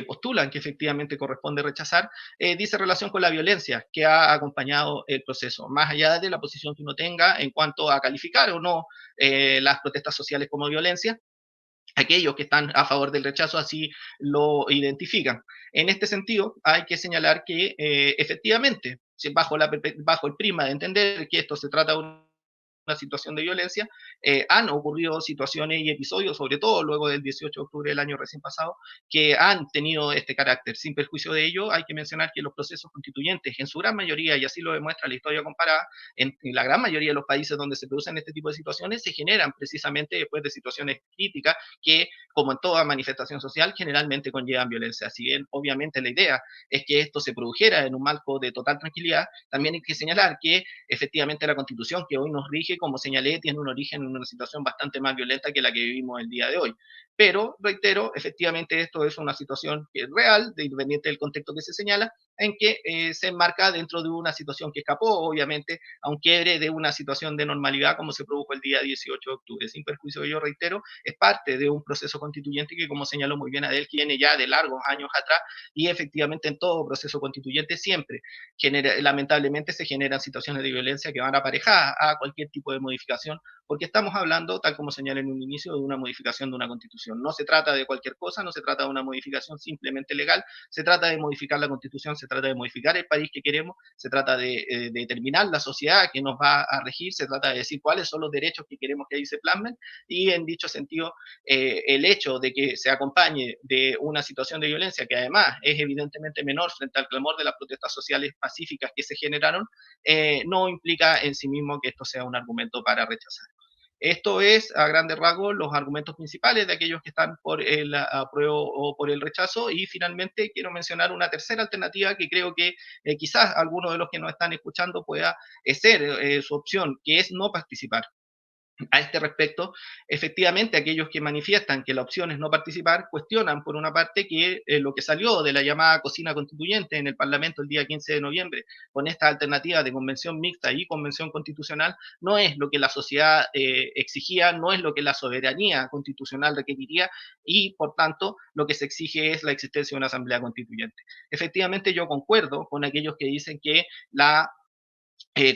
postulan que efectivamente corresponde rechazar, dice relación con la violencia que ha acompañado el proceso, más allá de la posición que uno tenga en cuanto a calificar o no las protestas sociales como violencia. Aquellos que están a favor del rechazo así lo identifican. En este sentido, hay que señalar que efectivamente, bajo el prisma de entender que esto se trata de una situación de violencia, han ocurrido situaciones y episodios, sobre todo luego del 18 de octubre del año recién pasado, que han tenido este carácter. Sin perjuicio de ello, hay que mencionar que los procesos constituyentes, en su gran mayoría, y así lo demuestra la historia comparada, en la gran mayoría de los países donde se producen este tipo de situaciones, se generan precisamente después de situaciones críticas que, como en toda manifestación social, generalmente conllevan violencia. Si bien, obviamente, la idea es que esto se produjera en un marco de total tranquilidad, también hay que señalar que efectivamente la Constitución que hoy nos rige, como señalé, tiene un origen en una situación bastante más violenta que la que vivimos el día de hoy. Pero, reitero, efectivamente esto es una situación que es real, independiente del contexto que se señala, en que se enmarca dentro de una situación que escapó, obviamente, a un quiebre de una situación de normalidad como se produjo el día 18 de octubre. Sin perjuicio de ello, reitero, es parte de un proceso constituyente que, como señaló muy bien Adel, viene ya de largos años atrás y efectivamente en todo proceso constituyente siempre, lamentablemente, se generan situaciones de violencia que van aparejadas a cualquier tipo de modificación, porque estamos hablando, tal como señalé en un inicio, de una modificación de una constitución. No se trata de cualquier cosa, no se trata de una modificación simplemente legal, se trata de modificar la constitución, se trata de modificar el país que queremos, se trata de determinar la sociedad que nos va a regir, se trata de decir cuáles son los derechos que queremos que ahí se plasmen, y en dicho sentido, el hecho de que se acompañe de una situación de violencia que además es evidentemente menor frente al clamor de las protestas sociales pacíficas que se generaron, no implica en sí mismo que esto sea un argumento para rechazar. Esto es, a grandes rasgos, los argumentos principales de aquellos que están por el apruebo o por el rechazo. Y finalmente quiero mencionar una tercera alternativa que creo que quizás algunos de los que nos están escuchando pueda ser su opción, que es no participar. A este respecto, efectivamente, aquellos que manifiestan que la opción es no participar, cuestionan, por una parte, que lo que salió de la llamada cocina constituyente en el Parlamento el día 15 de noviembre, con esta alternativa de convención mixta y convención constitucional, no es lo que la sociedad exigía, no es lo que la soberanía constitucional requeriría, y, por tanto, lo que se exige es la existencia de una asamblea constituyente. Efectivamente, yo concuerdo con aquellos que dicen que la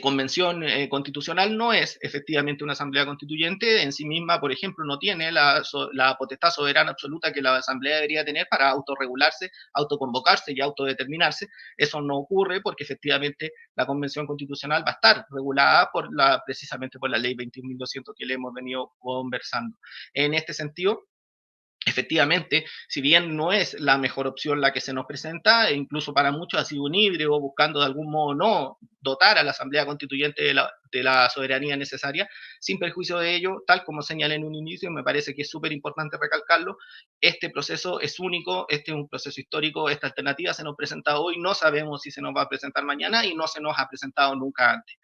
convención constitucional no es efectivamente una asamblea constituyente en sí misma, por ejemplo, no tiene la potestad soberana absoluta que la asamblea debería tener para autorregularse, autoconvocarse y autodeterminarse. Eso no ocurre porque efectivamente la convención constitucional va a estar regulada precisamente por la ley 21.200 que le hemos venido conversando. En este sentido, efectivamente, si bien no es la mejor opción la que se nos presenta, e incluso para muchos ha sido un híbrido, buscando de algún modo no dotar a la Asamblea Constituyente de la soberanía necesaria, sin perjuicio de ello, tal como señalé en un inicio, me parece que es súper importante recalcarlo, este proceso es único, este es un proceso histórico, esta alternativa se nos presenta hoy, no sabemos si se nos va a presentar mañana y no se nos ha presentado nunca antes.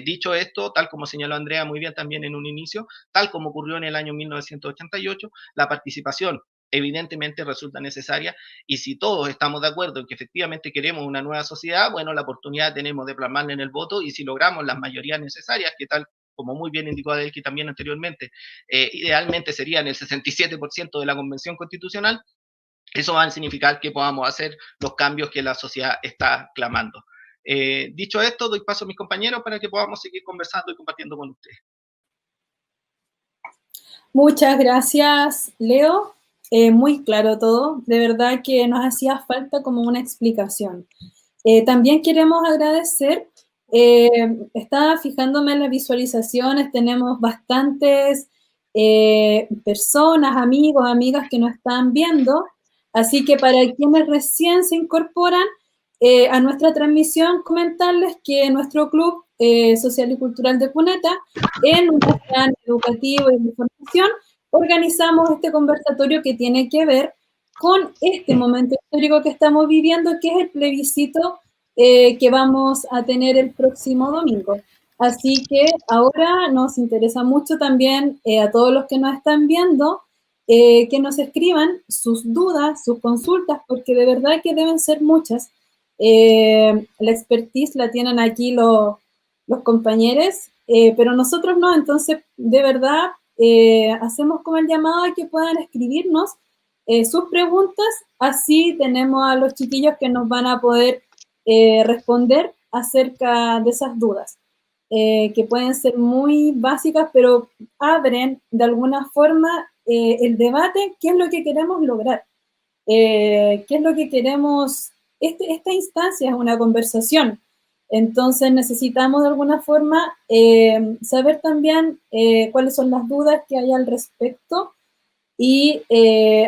Dicho esto, tal como señaló Andrea muy bien también en un inicio, tal como ocurrió en el año 1988, la participación evidentemente resulta necesaria, y si todos estamos de acuerdo en que efectivamente queremos una nueva sociedad, bueno, la oportunidad tenemos de plasmarla en el voto, y si logramos las mayorías necesarias, que tal como muy bien indicó Adelki también anteriormente, idealmente serían el 67% de la Convención Constitucional, eso va a significar que podamos hacer los cambios que la sociedad está clamando. Dicho esto, doy paso a mis compañeros para que podamos seguir conversando y compartiendo con ustedes. Muchas gracias, Leo. Muy claro todo. De verdad que nos hacía falta como una explicación. También queremos agradecer, estaba fijándome en las visualizaciones, tenemos bastantes personas, amigos, amigas que nos están viendo, así que para quienes recién se incorporan a nuestra transmisión, comentarles que nuestro Club Social y Cultural de Cuneta, en un plan educativo y de formación, organizamos este conversatorio que tiene que ver con este momento histórico que estamos viviendo, que es el plebiscito que vamos a tener el próximo domingo. Así que ahora nos interesa mucho también a todos los que nos están viendo que nos escriban sus dudas, sus consultas, porque de verdad que deben ser muchas. La expertise la tienen aquí los compañeros, pero nosotros no, entonces de verdad hacemos como el llamado a que puedan escribirnos sus preguntas, así tenemos a los chiquillos que nos van a poder responder acerca de esas dudas, que pueden ser muy básicas, pero abren de alguna forma el debate, qué es lo que queremos lograr, qué es lo que queremos. Esta instancia es una conversación, entonces necesitamos de alguna forma saber también cuáles son las dudas que hay al respecto y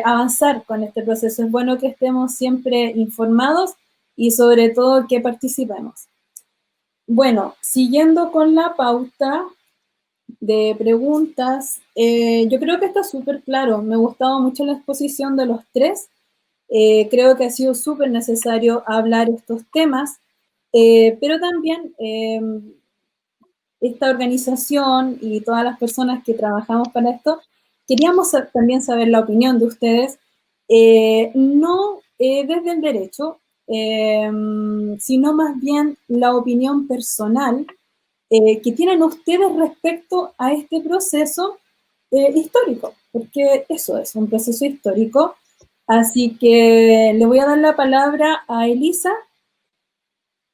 avanzar con este proceso. Es bueno que estemos siempre informados y sobre todo que participemos. Bueno, siguiendo con la pauta de preguntas, yo creo que está súper claro. Me ha gustado mucho la exposición de los tres. Creo que ha sido súper necesario hablar estos temas, pero también esta organización y todas las personas que trabajamos para esto, queríamos también saber la opinión de ustedes, no desde el derecho, sino más bien la opinión personal que tienen ustedes respecto a este proceso histórico, porque eso es un proceso histórico. Así que le voy a dar la palabra a Elisa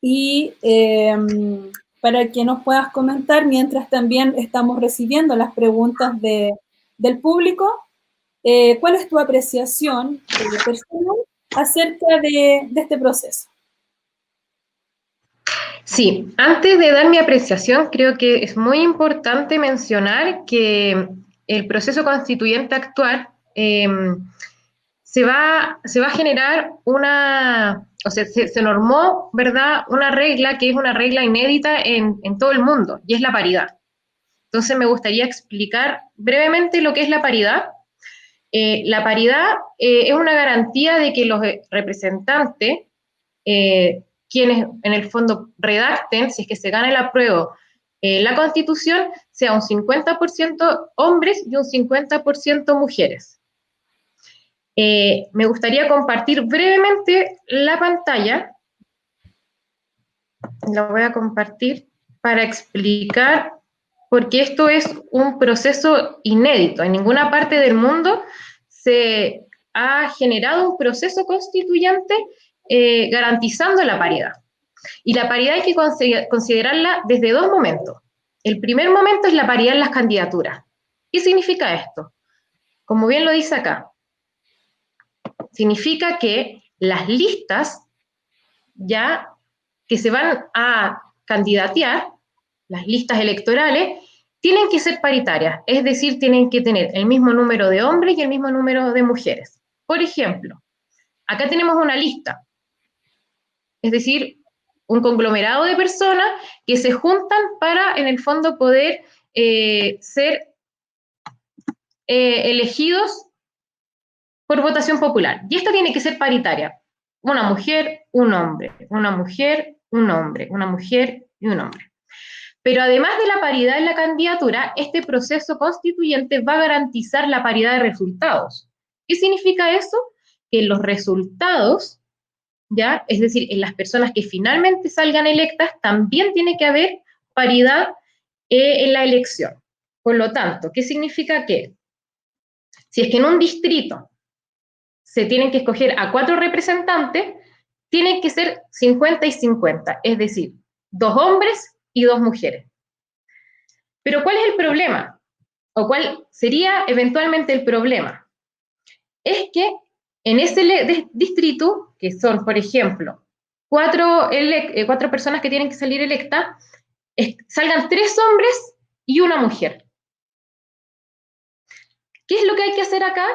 y para que nos puedas comentar, mientras también estamos recibiendo las preguntas del público, ¿cuál es tu apreciación personal acerca de este proceso? Sí, antes de dar mi apreciación, creo que es muy importante mencionar que el proceso constituyente actual se va a generar se normó, ¿verdad?, una regla que es una regla inédita en todo el mundo, y es la paridad. Entonces me gustaría explicar brevemente lo que es la paridad. La paridad es una garantía de que los representantes, quienes en el fondo redacten, si es que se gana el apruebo, la Constitución, sea un 50% hombres y un 50% mujeres. Me gustaría compartir brevemente la pantalla. La voy a compartir para explicar, porque esto es un proceso inédito. En ninguna parte del mundo se ha generado un proceso constituyente garantizando la paridad. Y la paridad hay que considerarla desde dos momentos. El primer momento es la paridad en las candidaturas. ¿Qué significa esto? Como bien lo dice acá, significa que las listas ya que se van a candidatear, las listas electorales, tienen que ser paritarias, es decir, tienen que tener el mismo número de hombres y el mismo número de mujeres. Por ejemplo, acá tenemos una lista, es decir, un conglomerado de personas que se juntan para, en el fondo, poder ser elegidos por votación popular. Y esta tiene que ser paritaria. Una mujer, un hombre, una mujer, un hombre, una mujer y un hombre. Pero además de la paridad en la candidatura, este proceso constituyente va a garantizar la paridad de resultados. ¿Qué significa eso? Que los resultados, ¿ya? Es decir, en las personas que finalmente salgan electas, también tiene que haber paridad en la elección. Por lo tanto, ¿qué significa que? Si es que en un distrito se tienen que escoger a 4 representantes, tienen que ser 50 y 50, es decir, 2 hombres y 2 mujeres. Pero ¿cuál es el problema? ¿O cuál sería eventualmente el problema? Es que en ese distrito, que son, por ejemplo, 4 personas que tienen que salir electas, salgan 3 hombres y una mujer. ¿Qué es lo que hay que hacer acá?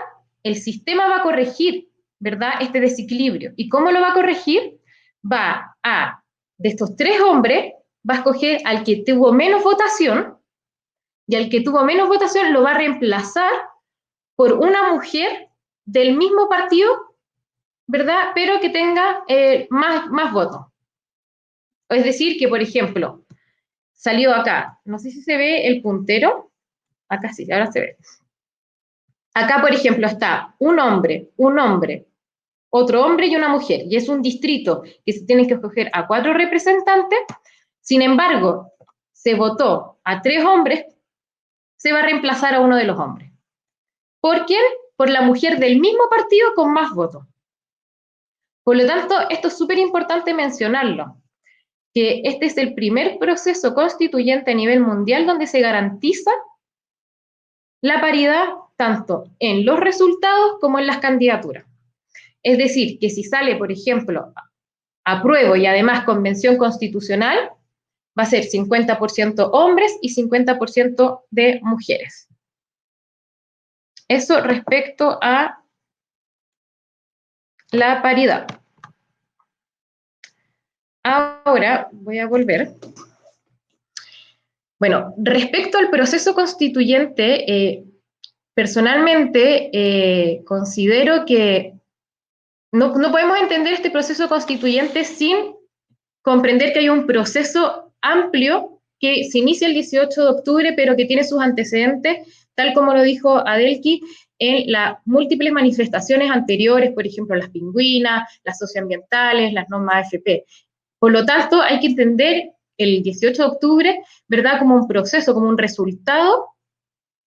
El sistema va a corregir, ¿verdad?, este desequilibrio. ¿Y cómo lo va a corregir? De estos 3 hombres, va a escoger al que tuvo menos votación, y al que tuvo menos votación lo va a reemplazar por una mujer del mismo partido, ¿verdad?, pero que tenga más votos. Es decir, que, por ejemplo, salió acá, no sé si se ve el puntero, acá sí, ahora se ve. Acá, por ejemplo, está un hombre, otro hombre y una mujer, y es un distrito que se tiene que escoger a 4 representantes. Sin embargo, se votó a 3 hombres, se va a reemplazar a uno de los hombres. ¿Por quién? Por la mujer del mismo partido con más votos. Por lo tanto, esto es súper importante mencionarlo, que este es el primer proceso constituyente a nivel mundial donde se garantiza la paridad tanto en los resultados como en las candidaturas. Es decir, que si sale, por ejemplo, apruebo y además convención constitucional, va a ser 50% hombres y 50% de mujeres. Eso respecto a la paridad. Ahora voy a volver. Bueno, respecto al proceso constituyente, personalmente considero que no podemos entender este proceso constituyente sin comprender que hay un proceso amplio que se inicia el 18 de octubre, pero que tiene sus antecedentes, tal como lo dijo Adelki, en las múltiples manifestaciones anteriores, por ejemplo, las pingüinas, las socioambientales, las normas AFP. Por lo tanto, hay que entender el 18 de octubre, ¿verdad?, como un proceso, como un resultado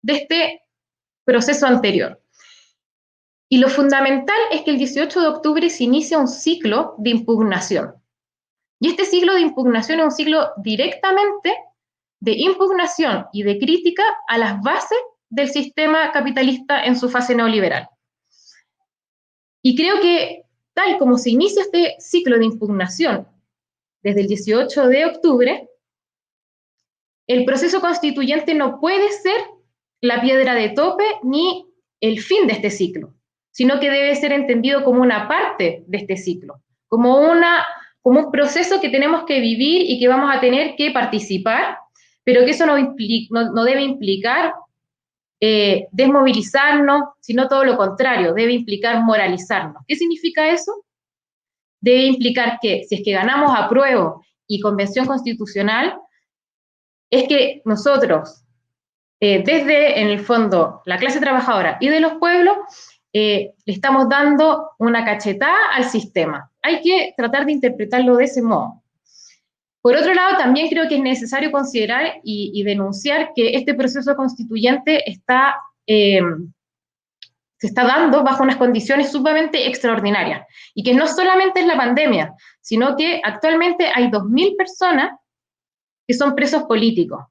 de este proceso anterior. Y lo fundamental es que el 18 de octubre se inicia un ciclo de impugnación. Y este ciclo de impugnación es un ciclo directamente de impugnación y de crítica a las bases del sistema capitalista en su fase neoliberal. Y creo que tal como se inicia este ciclo de impugnación desde el 18 de octubre, el proceso constituyente no puede ser la piedra de tope ni el fin de este ciclo, sino que debe ser entendido como una parte de este ciclo, como un proceso que tenemos que vivir y que vamos a tener que participar, pero que eso no debe implicar desmovilizarnos, sino todo lo contrario, debe implicar moralizarnos. ¿Qué significa eso? Debe implicar que si es que ganamos apruebo y convención constitucional, es que nosotros, desde, en el fondo, la clase trabajadora y de los pueblos, le estamos dando una cachetada al sistema. Hay que tratar de interpretarlo de ese modo. Por otro lado, también creo que es necesario considerar y denunciar que este proceso constituyente se está dando bajo unas condiciones sumamente extraordinarias, y que no solamente es la pandemia, sino que actualmente hay 2.000 personas que son presos políticos,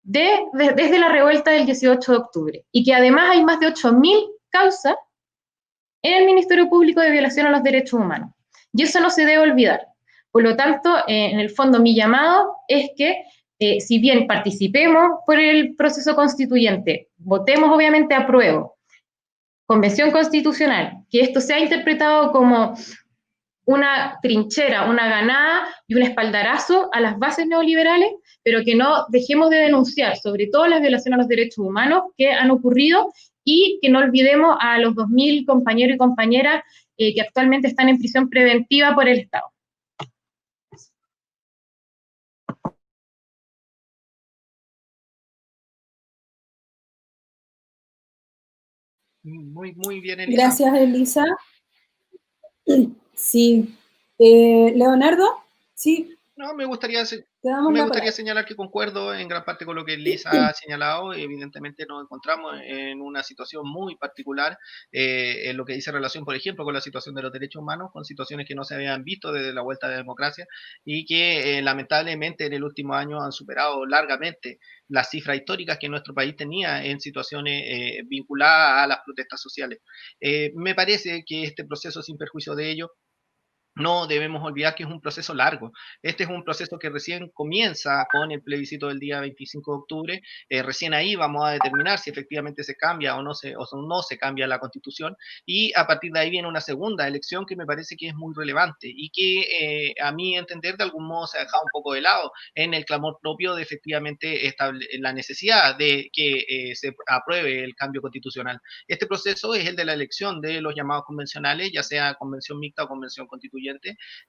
desde la revuelta del 18 de octubre, y que además hay más de 8.000 causas en el Ministerio Público de violación a los derechos humanos. Y eso no se debe olvidar. Por lo tanto, en el fondo, mi llamado es que si bien participemos por el proceso constituyente, votemos obviamente apruebo, convención constitucional, que esto sea interpretado como una trinchera, una ganada y un espaldarazo a las bases neoliberales, pero que no dejemos de denunciar sobre todo las violaciones a los derechos humanos que han ocurrido y que no olvidemos a los 2.000 compañeros y compañeras que actualmente están en prisión preventiva por el Estado. Muy bien, Elisa. Gracias, Elisa. Sí. Leonardo, sí. No, me gustaría Me gustaría señalar que concuerdo en gran parte con lo que Elisa ha señalado. Evidentemente nos encontramos en una situación muy particular en lo que dice relación, por ejemplo, con la situación de los derechos humanos, con situaciones que no se habían visto desde la vuelta de la democracia y que lamentablemente en el último año han superado largamente las cifras históricas que nuestro país tenía en situaciones vinculadas a las protestas sociales. Me parece que este proceso, sin perjuicio de ello, no debemos olvidar que es un proceso largo. Este es un proceso que recién comienza con el plebiscito del día 25 de octubre. Recién ahí vamos a determinar si efectivamente se cambia o no se cambia la constitución. Y a partir de ahí viene una segunda elección que me parece que es muy relevante y que a mi entender de algún modo se ha dejado un poco de lado en el clamor propio de efectivamente la necesidad de que se apruebe el cambio constitucional. Este proceso es el de la elección de los llamados convencionales, ya sea convención mixta o convención constituyente.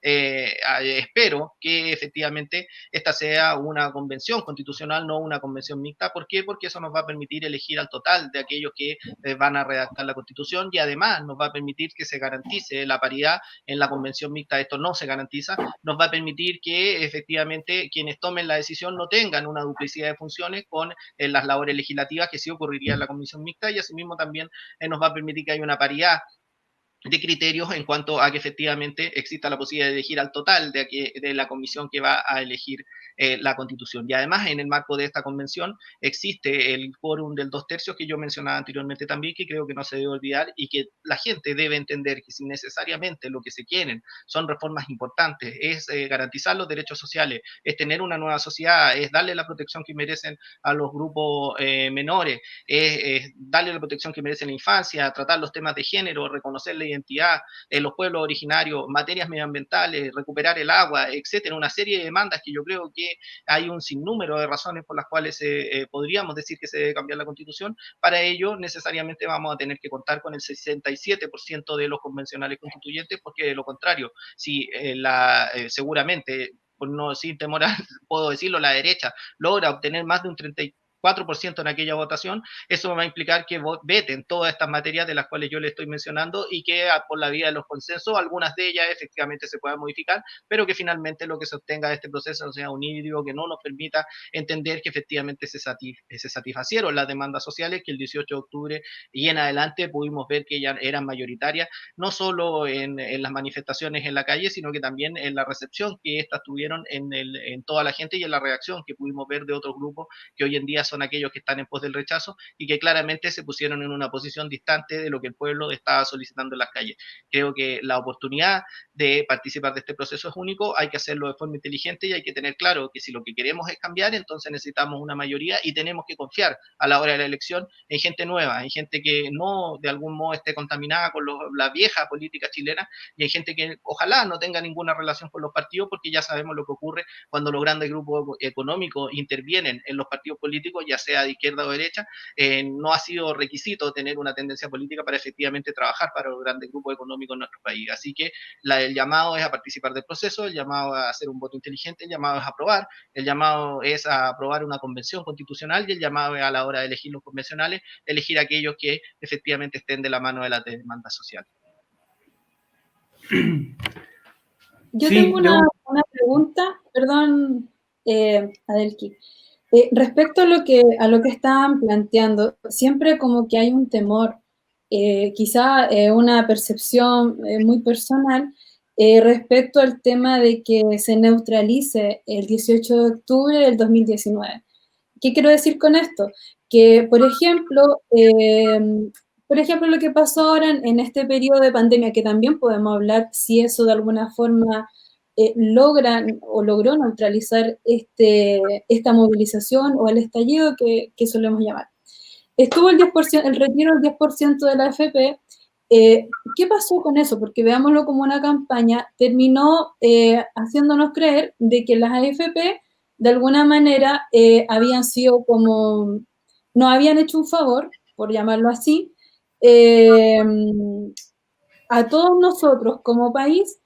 Espero que efectivamente esta sea una convención constitucional, no una convención mixta. ¿Por qué? Porque eso nos va a permitir elegir al total de aquellos que van a redactar la constitución y además nos va a permitir que se garantice la paridad en la convención mixta. Esto no se garantiza, nos va a permitir que efectivamente quienes tomen la decisión no tengan una duplicidad de funciones con las labores legislativas que sí ocurriría en la convención mixta y asimismo también nos va a permitir que haya una paridad de criterios en cuanto a que efectivamente exista la posibilidad de elegir al total de la comisión que va a elegir la constitución. Y además, en el marco de esta convención, existe el quórum del 2/3 que yo mencionaba anteriormente también, que creo que no se debe olvidar y que la gente debe entender que si necesariamente lo que se quieren son reformas importantes, es garantizar los derechos sociales, es tener una nueva sociedad, es darle la protección que merecen a los grupos menores, es darle la protección que merece la infancia, tratar los temas de género, reconocer la identidad en los pueblos originarios, materias medioambientales, recuperar el agua, etcétera, una serie de demandas que yo creo que hay un sinnúmero de razones por las cuales podríamos decir que se debe cambiar la Constitución. Para ello, necesariamente vamos a tener que contar con el 67% de los convencionales constituyentes, porque de lo contrario, si seguramente, por no decir temor, puedo decirlo, la derecha logra obtener más de un 34% en aquella votación, eso va a implicar que veten todas estas materias de las cuales yo le estoy mencionando y que por la vía de los consensos, algunas de ellas efectivamente se puedan modificar, pero que finalmente lo que se obtenga de este proceso sea un híbrido que no nos permita entender que efectivamente se satisfacieron las demandas sociales que el 18 de octubre y en adelante pudimos ver que ya eran mayoritarias, no solo en las manifestaciones en la calle, sino que también en la recepción que estas tuvieron en toda la gente y en la reacción que pudimos ver de otros grupos que hoy en día son aquellos que están en pos del rechazo y que claramente se pusieron en una posición distante de lo que el pueblo estaba solicitando en las calles. Creo que la oportunidad de participar de este proceso es único, hay que hacerlo de forma inteligente y hay que tener claro que si lo que queremos es cambiar, entonces necesitamos una mayoría y tenemos que confiar a la hora de la elección en gente nueva, en gente que no de algún modo esté contaminada con la vieja política chilena y en gente que ojalá no tenga ninguna relación con los partidos, porque ya sabemos lo que ocurre cuando los grandes grupos económicos intervienen en los partidos políticos, ya sea de izquierda o derecha. No ha sido requisito tener una tendencia política para efectivamente trabajar para los grandes grupos económicos en nuestro país. Así que el llamado es a participar del proceso, el llamado a hacer un voto inteligente, el llamado es a aprobar, el llamado es a aprobar una convención constitucional y el llamado es a la hora de elegir los convencionales, elegir aquellos que efectivamente estén de la mano de la demanda social. Yo tengo una pregunta, perdón, Adelki. Respecto a lo que estaban planteando, siempre como que hay un temor, quizá una percepción muy personal, respecto al tema de que se neutralice el 18 de octubre del 2019. ¿Qué quiero decir con esto? Que, por ejemplo, lo que pasó ahora en este periodo de pandemia, que también podemos hablar si eso de alguna forma logró neutralizar esta movilización o el estallido que solemos llamar. Estuvo el retiro del 10% de la AFP. ¿Qué pasó con eso? Porque veámoslo como una campaña, terminó haciéndonos creer de que las AFP de alguna manera habían sido como, nos habían hecho un favor, por llamarlo así, a todos nosotros como país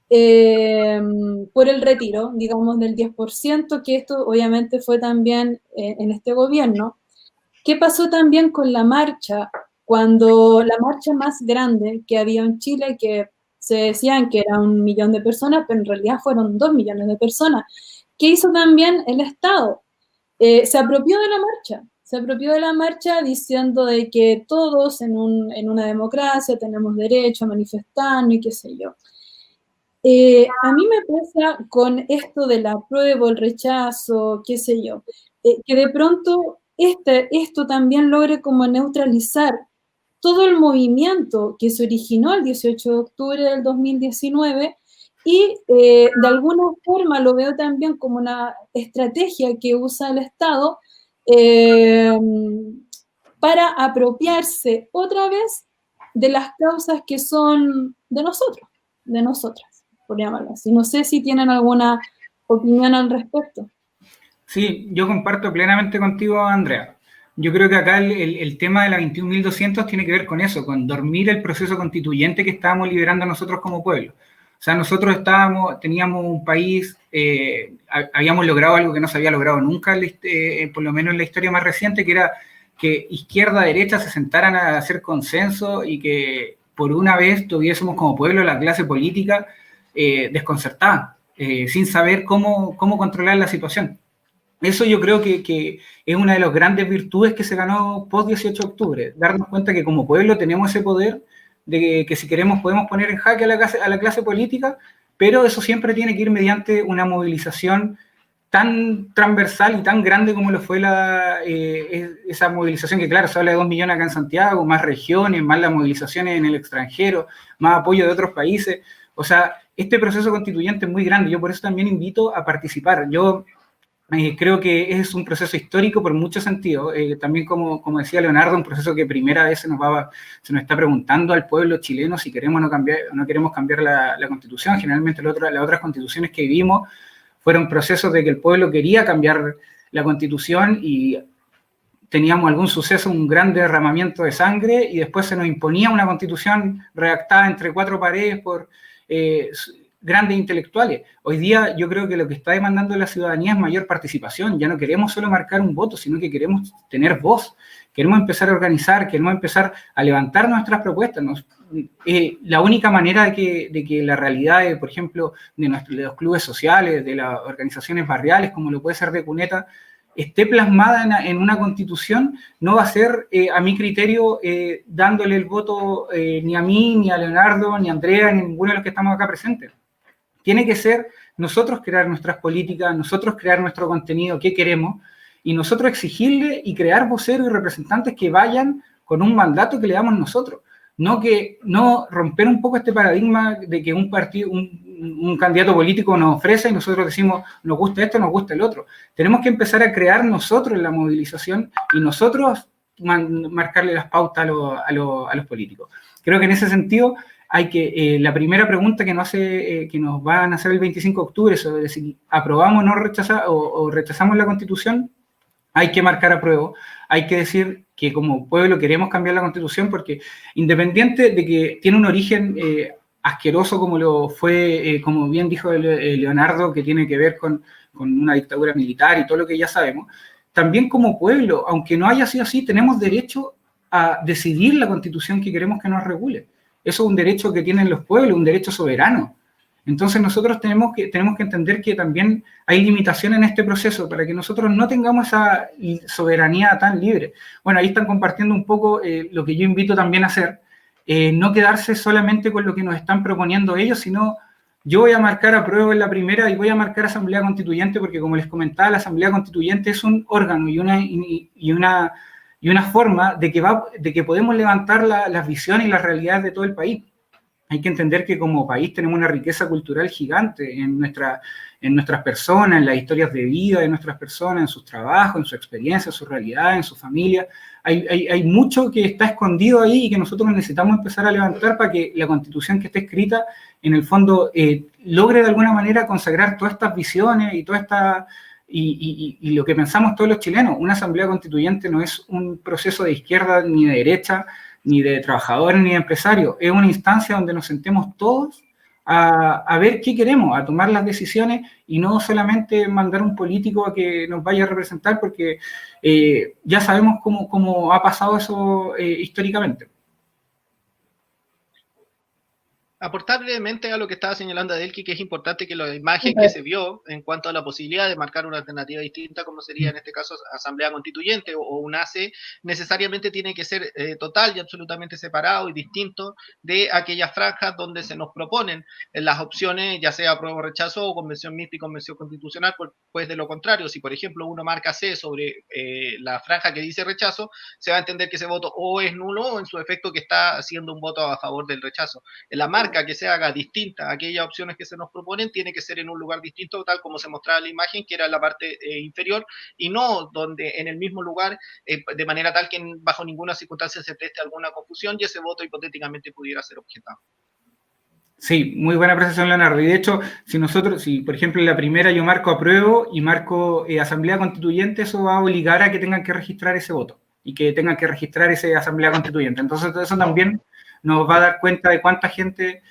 por el retiro, digamos, del 10%, que esto obviamente fue también en este gobierno. ¿Qué pasó también con la marcha? Cuando la marcha más grande que había en Chile, que se decían que era 1 millón de personas, pero en realidad fueron 2 millones de personas. ¿Qué hizo también el Estado? Se apropió de la marcha diciendo de que todos en una democracia tenemos derecho a manifestarnos y qué sé yo. A mí me pasa con esto del apruebo, el rechazo, qué sé yo, que de pronto esto también logre como neutralizar todo el movimiento que se originó el 18 de octubre del 2019 y de alguna forma lo veo también como una estrategia que usa el Estado para apropiarse otra vez de las causas que son de nosotros, de nosotras, por llamarlo así. No sé si tienen alguna opinión al respecto. Sí, yo comparto plenamente contigo, Andrea. Yo creo que acá el tema de la 21.200 tiene que ver con eso, con dormir el proceso constituyente que estábamos liderando nosotros como pueblo. O sea, nosotros teníamos un país, habíamos logrado algo que no se había logrado nunca, por lo menos en la historia más reciente, que era que izquierda y derecha se sentaran a hacer consenso y que por una vez tuviésemos como pueblo la clase política desconcertada, sin saber cómo controlar la situación. Eso yo creo que es una de las grandes virtudes que se ganó post 18 de octubre, darnos cuenta que como pueblo tenemos ese poder de que si queremos podemos poner en jaque a la clase política, pero eso siempre tiene que ir mediante una movilización tan transversal y tan grande como lo fue esa movilización, que claro, se habla de 2 millones acá en Santiago, más regiones, más las movilizaciones en el extranjero, más apoyo de otros países. O sea, este proceso constituyente es muy grande, yo por eso también invito a participar. Yo creo que es un proceso histórico por muchos sentidos. También, como decía Leonardo, un proceso que primera vez se nos está preguntando al pueblo chileno si queremos o no queremos cambiar la Constitución. Generalmente las otras constituciones que vivimos fueron procesos de que el pueblo quería cambiar la Constitución y teníamos algún suceso, un gran derramamiento de sangre y después se nos imponía una Constitución redactada entre 4 paredes por grandes intelectuales. Hoy día yo creo que lo que está demandando la ciudadanía es mayor participación. Ya no queremos solo marcar un voto, sino que queremos tener voz. Queremos empezar a organizar, queremos empezar a levantar nuestras propuestas. La única manera de que la realidad, por ejemplo, de los clubes sociales, de las organizaciones barriales, como lo puede ser de Cuneta, esté plasmada en una constitución, no va a ser, a mi criterio, dándole el voto ni a mí, ni a Leonardo, ni a Andrea, ni a ninguno de los que estamos acá presentes. Tiene que ser nosotros crear nuestras políticas, nosotros crear nuestro contenido, qué queremos, y nosotros exigirle y crear voceros y representantes que vayan con un mandato que le damos nosotros. No romper un poco este paradigma de que un partido, un candidato político nos ofrece y nosotros decimos, nos gusta esto, nos gusta el otro. Tenemos que empezar a crear nosotros la movilización y nosotros marcarle las pautas a los políticos. Creo que en ese sentido hay que, la primera pregunta que nos van a hacer el 25 de octubre sobre si aprobamos o rechazamos la Constitución, hay que marcar apruebo, hay que decir que como pueblo queremos cambiar la Constitución porque independiente de que tiene un origen asqueroso como lo fue, como bien dijo Leonardo, que tiene que ver con una dictadura militar y todo lo que ya sabemos, también como pueblo, aunque no haya sido así, tenemos derecho a decidir la Constitución que queremos que nos regule. Eso es un derecho que tienen los pueblos, un derecho soberano. Entonces nosotros tenemos que entender que también hay limitaciones en este proceso para que nosotros no tengamos esa soberanía tan libre. Bueno, ahí están compartiendo un poco lo que yo invito también a hacer, no quedarse solamente con lo que nos están proponiendo ellos, sino yo voy a marcar apruebo en la primera y voy a marcar Asamblea Constituyente porque, como les comentaba, la Asamblea Constituyente es un órgano y una forma de que podemos levantar las visiones y las realidades de todo el país. Hay que entender que como país tenemos una riqueza cultural gigante en nuestras personas, en las historias de vida de nuestras personas, en sus trabajos, en su experiencia, en su realidad, en su familia. Hay mucho que está escondido ahí y que nosotros necesitamos empezar a levantar para que la Constitución que esté escrita, en el fondo, logre de alguna manera consagrar todas estas visiones y toda esta... Y lo que pensamos todos los chilenos. Una asamblea constituyente no es un proceso de izquierda ni de derecha, ni de trabajadores, ni de empresarios. Es una instancia donde nos sentemos todos a ver qué queremos, a tomar las decisiones y no solamente mandar un político a que nos vaya a representar, porque ya sabemos cómo ha pasado eso históricamente. Aportar brevemente a lo que estaba señalando Adelki, que es importante que la imagen que se vio en cuanto a la posibilidad de marcar una alternativa distinta, como sería en este caso Asamblea Constituyente o un ACE, necesariamente tiene que ser total y absolutamente separado y distinto de aquellas franjas donde se nos proponen las opciones, ya sea apruebo o rechazo o convención mixta y convención constitucional, pues de lo contrario, si por ejemplo uno marca C sobre la franja que dice rechazo, se va a entender que ese voto o es nulo o en su efecto que está haciendo un voto a favor del rechazo. En la marca que se haga distinta a aquellas opciones que se nos proponen, tiene que ser en un lugar distinto, tal como se mostraba en la imagen, que era en la parte inferior, y no donde en el mismo lugar, de manera tal que bajo ninguna circunstancia se preste alguna confusión y ese voto hipotéticamente pudiera ser objetado. Sí, muy buena apreciación, Leonardo. Y de hecho, si por ejemplo en la primera yo marco apruebo y marco Asamblea Constituyente, eso va a obligar a que tengan que registrar ese voto y que tengan que registrar esa Asamblea Constituyente. Entonces, eso también nos va a dar cuenta de cuánta gente...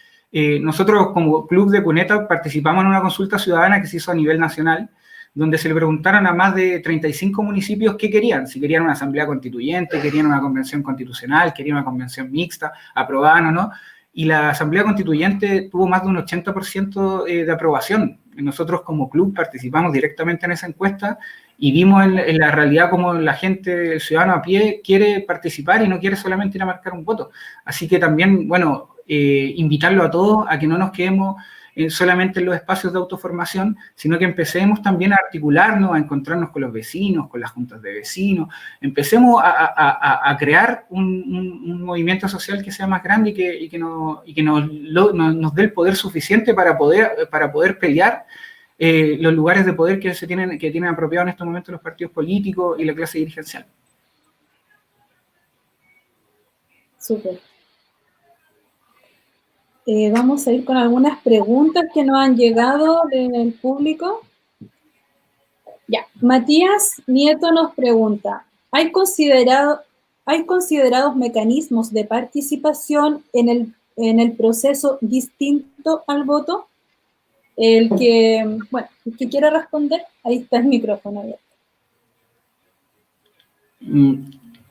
nosotros como Club de Cuneta participamos en una consulta ciudadana que se hizo a nivel nacional, donde se le preguntaron a más de 35 municipios qué querían, si querían una asamblea constituyente, querían una convención constitucional, querían una convención mixta, aprobaban o no, y la asamblea constituyente tuvo más de un 80% de aprobación. Nosotros como club participamos directamente en esa encuesta y vimos en la realidad cómo la gente, el ciudadano a pie, quiere participar y no quiere solamente ir a marcar un voto. Así que también, bueno, invitarlo a todos a que no nos quedemos solamente en los espacios de autoformación, sino que empecemos también a articularnos, a encontrarnos con los vecinos, con las juntas de vecinos, empecemos a crear un movimiento social que sea más grande y que nos dé el poder suficiente para poder pelear los lugares de poder que tienen apropiado en estos momentos los partidos políticos y la clase dirigencial. Súper. Vamos a ir con algunas preguntas que nos han llegado del público. Ya, Matías Nieto nos pregunta, ¿hay considerados mecanismos de participación en el proceso distinto al voto? El que quiera responder, ahí está el micrófono abierto.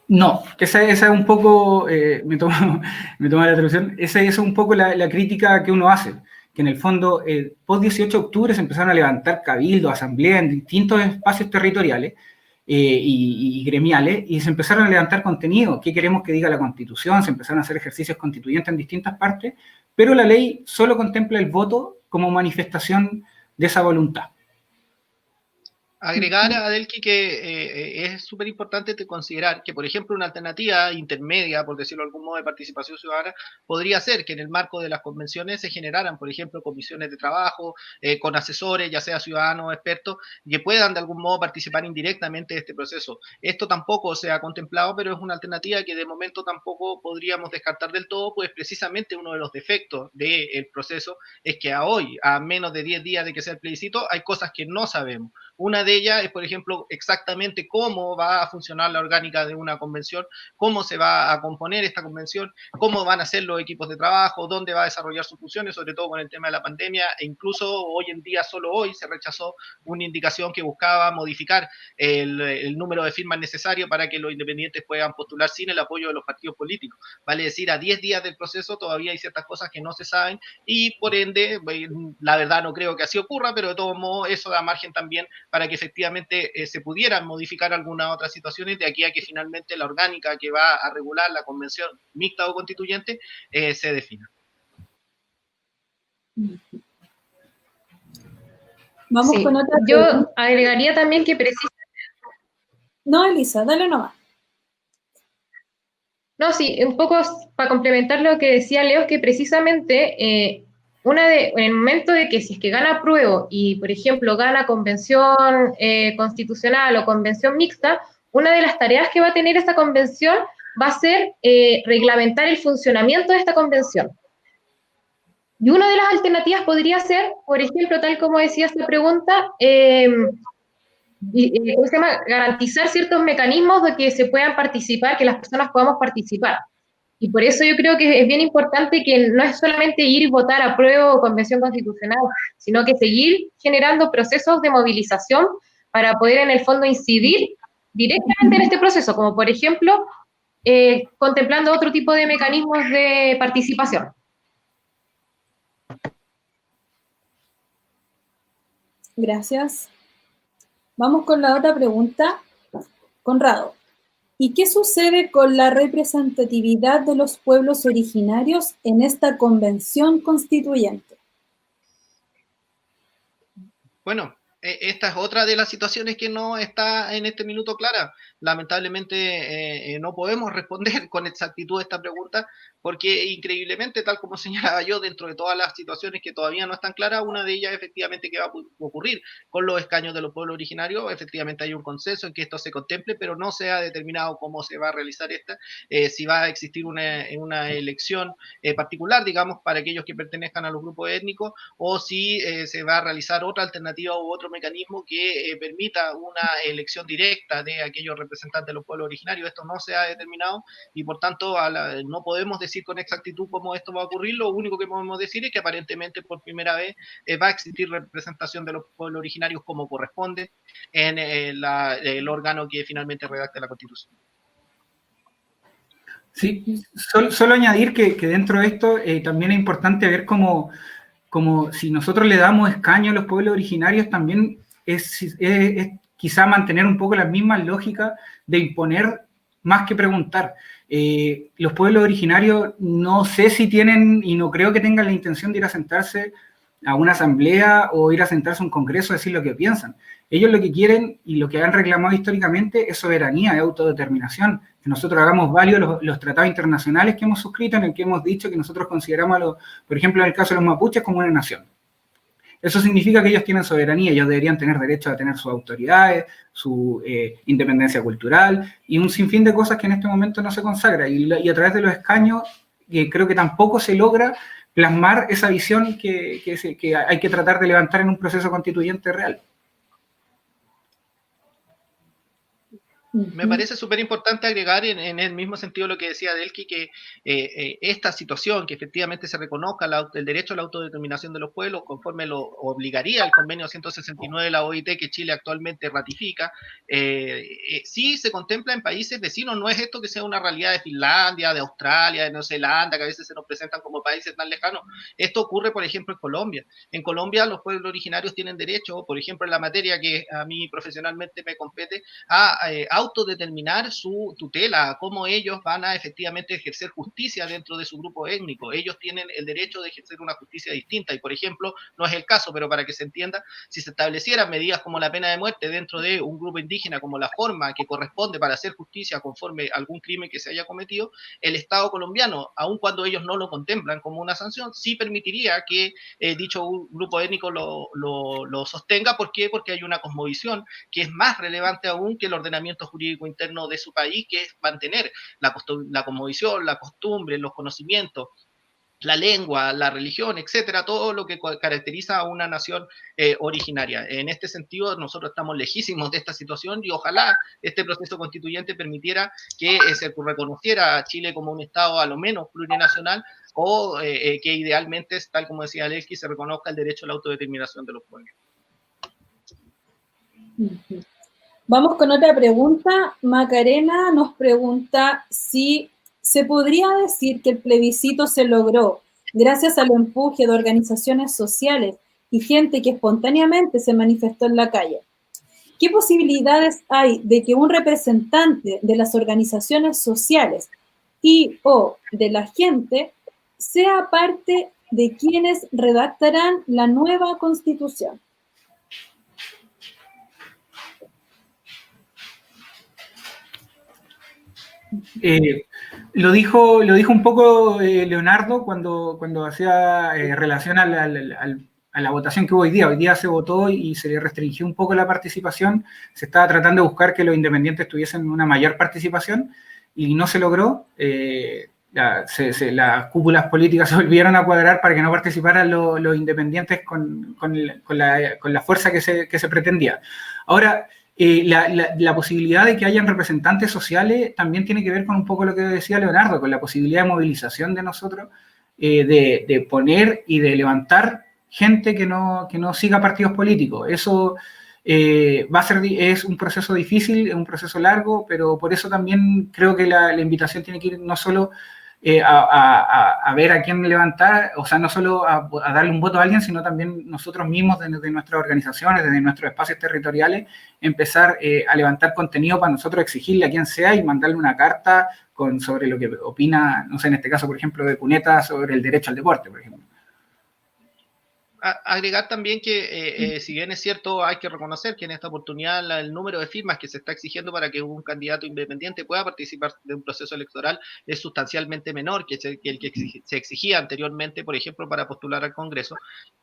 No, esa es un poco, me toma la traducción, esa es un poco la crítica que uno hace, que en el fondo, post 18 de octubre se empezaron a levantar cabildos, asambleas en distintos espacios territoriales y gremiales, y se empezaron a levantar contenido, qué queremos que diga la Constitución, se empezaron a hacer ejercicios constituyentes en distintas partes, pero la ley solo contempla el voto como manifestación de esa voluntad. Agregar a Adelki que es súper importante considerar que, por ejemplo, una alternativa intermedia, por decirlo de algún modo, de participación ciudadana, podría ser que en el marco de las convenciones se generaran, por ejemplo, comisiones de trabajo con asesores, ya sea ciudadanos o expertos, que puedan de algún modo participar indirectamente de este proceso. Esto tampoco se ha contemplado, pero es una alternativa que de momento tampoco podríamos descartar del todo, pues precisamente uno de los defectos del proceso es que a hoy, a menos de 10 días de que sea el plebiscito, hay cosas que no sabemos. Una de ellas es, por ejemplo, exactamente cómo va a funcionar la orgánica de una convención, cómo se va a componer esta convención, cómo van a ser los equipos de trabajo, dónde va a desarrollar sus funciones, sobre todo con el tema de la pandemia, e incluso hoy en día, solo hoy, se rechazó una indicación que buscaba modificar el número de firmas necesario para que los independientes puedan postular sin el apoyo de los partidos políticos. Vale decir, a 10 días del proceso todavía hay ciertas cosas que no se saben y, por ende, la verdad no creo que así ocurra, pero de todos modos eso da margen también para que efectivamente se pudieran modificar algunas otras situaciones de aquí a que finalmente la orgánica que va a regular la convención mixta o constituyente se defina. Vamos con otra yo pregunta. agregaría también que No, Elisa, dale nomás. No, sí, un poco para complementar lo que decía Leo, es que precisamente en el momento de que si es que gana apruebo y, por ejemplo, gana convención constitucional o convención mixta, una de las tareas que va a tener esta convención va a ser reglamentar el funcionamiento de esta convención. Y una de las alternativas podría ser, por ejemplo, tal como decía esta pregunta, ¿cómo se llama? Garantizar ciertos mecanismos de que se puedan participar, que las personas podamos participar. Y por eso yo creo que es bien importante que no es solamente ir y votar a prueba o convención constitucional, sino que seguir generando procesos de movilización para poder en el fondo incidir directamente en este proceso, como por ejemplo contemplando otro tipo de mecanismos de participación. Gracias. Vamos con la otra pregunta. Conrado, ¿y qué sucede con la representatividad de los pueblos originarios en esta convención constituyente? Bueno, esta es otra de las situaciones que no está en este minuto clara. Lamentablemente no podemos responder con exactitud esta pregunta porque increíblemente, tal como señalaba yo, dentro de todas las situaciones que todavía no están claras, una de ellas efectivamente que va a ocurrir con los escaños de los pueblos originarios. Efectivamente hay un consenso en que esto se contemple, pero no se ha determinado cómo se va a realizar esta, si va a existir una elección particular, digamos, para aquellos que pertenezcan a los grupos étnicos, o si se va a realizar otra alternativa u otro mecanismo que permita una elección directa de aquellos representantes de los pueblos originarios. Esto no se ha determinado y por tanto no podemos decir con exactitud cómo esto va a ocurrir. Lo único que podemos decir es que aparentemente por primera vez va a existir representación de los pueblos originarios como corresponde en el órgano que finalmente redacte la Constitución. Sí, solo añadir que dentro de esto también es importante ver cómo si nosotros le damos escaño a los pueblos originarios, también es quizá mantener un poco las mismas lógicas de imponer más que preguntar. Los pueblos originarios no sé si tienen, y no creo que tengan la intención de ir a sentarse a una asamblea o ir a sentarse a un congreso a decir lo que piensan. Ellos lo que quieren y lo que han reclamado históricamente es soberanía, es autodeterminación, que nosotros hagamos válidos los tratados internacionales que hemos suscrito, en el que hemos dicho que nosotros consideramos, por ejemplo, en el caso de los mapuches, como una nación. Eso significa que ellos tienen soberanía, ellos deberían tener derecho a tener sus autoridades, su independencia cultural y un sinfín de cosas que en este momento no se consagra. Y a través de los escaños, creo que tampoco se logra plasmar esa visión que hay que tratar de levantar en un proceso constituyente real. Me parece súper importante agregar en el mismo sentido lo que decía Delqui, que esta situación, que efectivamente se reconozca el derecho a la autodeterminación de los pueblos, conforme lo obligaría el convenio 169 de la OIT que Chile actualmente ratifica, sí se contempla en países vecinos. No es esto que sea una realidad de Finlandia, de Australia, de Nueva Zelanda, que a veces se nos presentan como países tan lejanos. Esto ocurre, por ejemplo, en Colombia. En Colombia los pueblos originarios tienen derecho, por ejemplo, en la materia que a mí profesionalmente me compete, a autodeterminar su tutela, cómo ellos van a efectivamente ejercer justicia dentro de su grupo étnico. Ellos tienen el derecho de ejercer una justicia distinta y, por ejemplo, no es el caso, pero para que se entienda, si se establecieran medidas como la pena de muerte dentro de un grupo indígena como la forma que corresponde para hacer justicia conforme a algún crimen que se haya cometido, el Estado colombiano, aun cuando ellos no lo contemplan como una sanción, sí permitiría que dicho grupo étnico lo sostenga. ¿Por qué? Porque hay una cosmovisión que es más relevante aún que el ordenamiento jurídico interno de su país, que es mantener la cosmovisión, la costumbre, los conocimientos, la lengua, la religión, etcétera, todo lo que caracteriza a una nación originaria. En este sentido, nosotros estamos lejísimos de esta situación y ojalá este proceso constituyente permitiera que se reconociera a Chile como un Estado a lo menos plurinacional o que idealmente, tal como decía Alexis, se reconozca el derecho a la autodeterminación de los pueblos. Vamos con otra pregunta. Macarena nos pregunta si se podría decir que el plebiscito se logró gracias al empuje de organizaciones sociales y gente que espontáneamente se manifestó en la calle. ¿Qué posibilidades hay de que un representante de las organizaciones sociales y o de la gente sea parte de quienes redactarán la nueva Constitución? Lo dijo un poco Leonardo cuando hacía relación a la votación que hubo hoy día. Hoy día se votó y se le restringió un poco la participación. Se estaba tratando de buscar que los independientes tuviesen una mayor participación y no se logró. Las cúpulas políticas se volvieron a cuadrar para que no participaran los independientes con la fuerza que se pretendía. Ahora, la posibilidad de que hayan representantes sociales también tiene que ver con un poco lo que decía Leonardo, con la posibilidad de movilización de nosotros, de poner y de levantar gente que no siga partidos políticos. Eso es un proceso difícil, es un proceso largo, pero por eso también creo que la invitación tiene que ir no solo a ver a quién levantar, o sea, no solo a darle un voto a alguien, sino también nosotros mismos, desde nuestras organizaciones, desde nuestros espacios territoriales, empezar a levantar contenido para nosotros exigirle a quien sea y mandarle una carta sobre lo que opina, no sé, en este caso, por ejemplo, de Cuneta, sobre el derecho al deporte, por ejemplo. Agregar también que, si bien es cierto, hay que reconocer que en esta oportunidad el número de firmas que se está exigiendo para que un candidato independiente pueda participar de un proceso electoral es sustancialmente menor que el que se exigía anteriormente, por ejemplo, para postular al Congreso.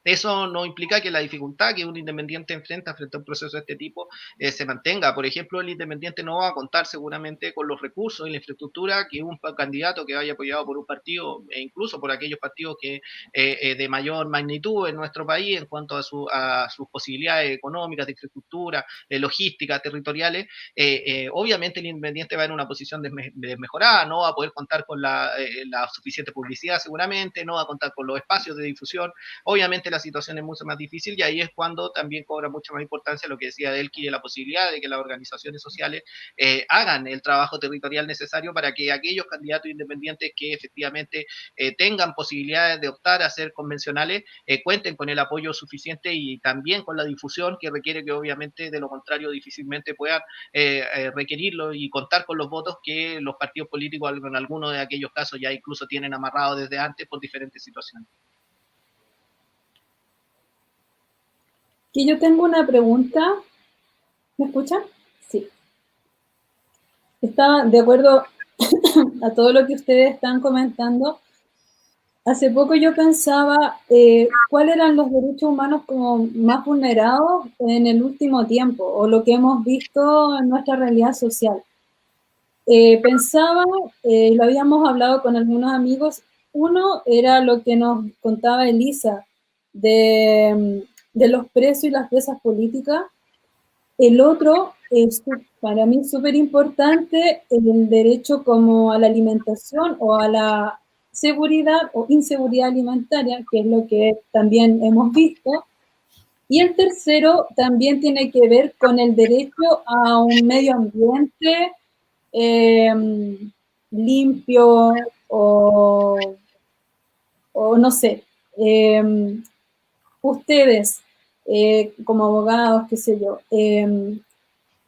Eso no implica que la dificultad que un independiente enfrenta frente a un proceso de este tipo se mantenga. Por ejemplo, el independiente no va a contar seguramente con los recursos y la infraestructura que un candidato que vaya apoyado por un partido, e incluso por aquellos partidos que de mayor magnitud en nuestro país en cuanto a sus posibilidades económicas, de infraestructura, logísticas, territoriales. Obviamente el independiente va en una posición desmejorada, no va a poder contar con la suficiente publicidad seguramente, no va a contar con los espacios de difusión. Obviamente la situación es mucho más difícil y ahí es cuando también cobra mucha más importancia lo que decía Delqui, de la posibilidad de que las organizaciones sociales hagan el trabajo territorial necesario para que aquellos candidatos independientes que efectivamente tengan posibilidades de optar a ser convencionales, cuenten con el apoyo suficiente y también con la difusión que requiere, que obviamente de lo contrario difícilmente puedan requerirlo y contar con los votos que los partidos políticos en algunos de aquellos casos ya incluso tienen amarrados desde antes por diferentes situaciones. Aquí yo tengo una pregunta. ¿Me escuchan? Sí. Estaba de acuerdo a todo lo que ustedes están comentando. Hace poco yo pensaba cuáles eran los derechos humanos como más vulnerados en el último tiempo o lo que hemos visto en nuestra realidad social. Pensaba, lo habíamos hablado con algunos amigos, uno era lo que nos contaba Elisa de los presos y las presas políticas. El otro es para mí súper importante el derecho como a la alimentación o a la seguridad o inseguridad alimentaria, que es lo que también hemos visto. Y el tercero también tiene que ver con el derecho a un medio ambiente limpio o no sé. Ustedes, como abogados, qué sé yo, en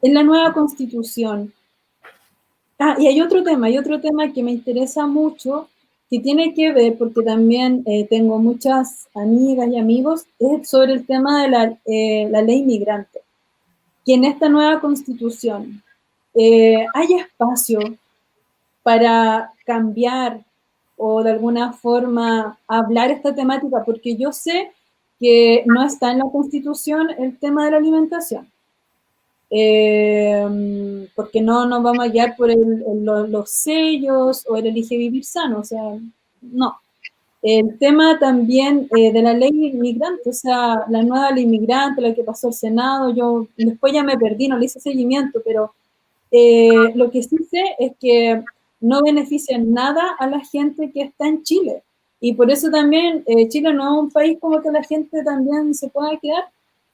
la nueva Constitución. Y hay otro tema que me interesa mucho, que tiene que ver, porque también tengo muchas amigas y amigos, es sobre el tema de la ley migrante. Que en esta nueva Constitución hay espacio para cambiar o de alguna forma hablar esta temática, porque yo sé que no está en la Constitución el tema de la alimentación. Porque no nos vamos a guiar por los sellos o el elige vivir sano, o sea, no. El tema también de la ley inmigrante, o sea, la nueva ley inmigrante, la que pasó al Senado, yo después ya me perdí, no le hice seguimiento, pero lo que sí sé es que no beneficia en nada a la gente que está en Chile. Y por eso también Chile no es un país como que la gente también se pueda quedar.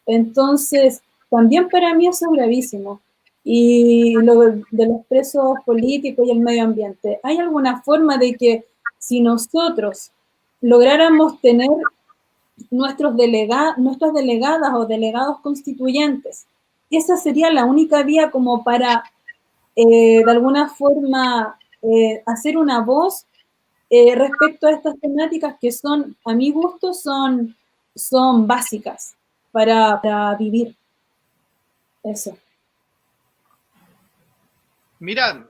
Entonces, también para mí eso es gravísimo. Y lo de los presos políticos y el medio ambiente. ¿Hay alguna forma de que si nosotros lográramos tener nuestras delegadas o delegados constituyentes, esa sería la única vía como para, de alguna forma, hacer una voz respecto a estas temáticas que son, a mi gusto, son básicas para vivir? Eso. Mira,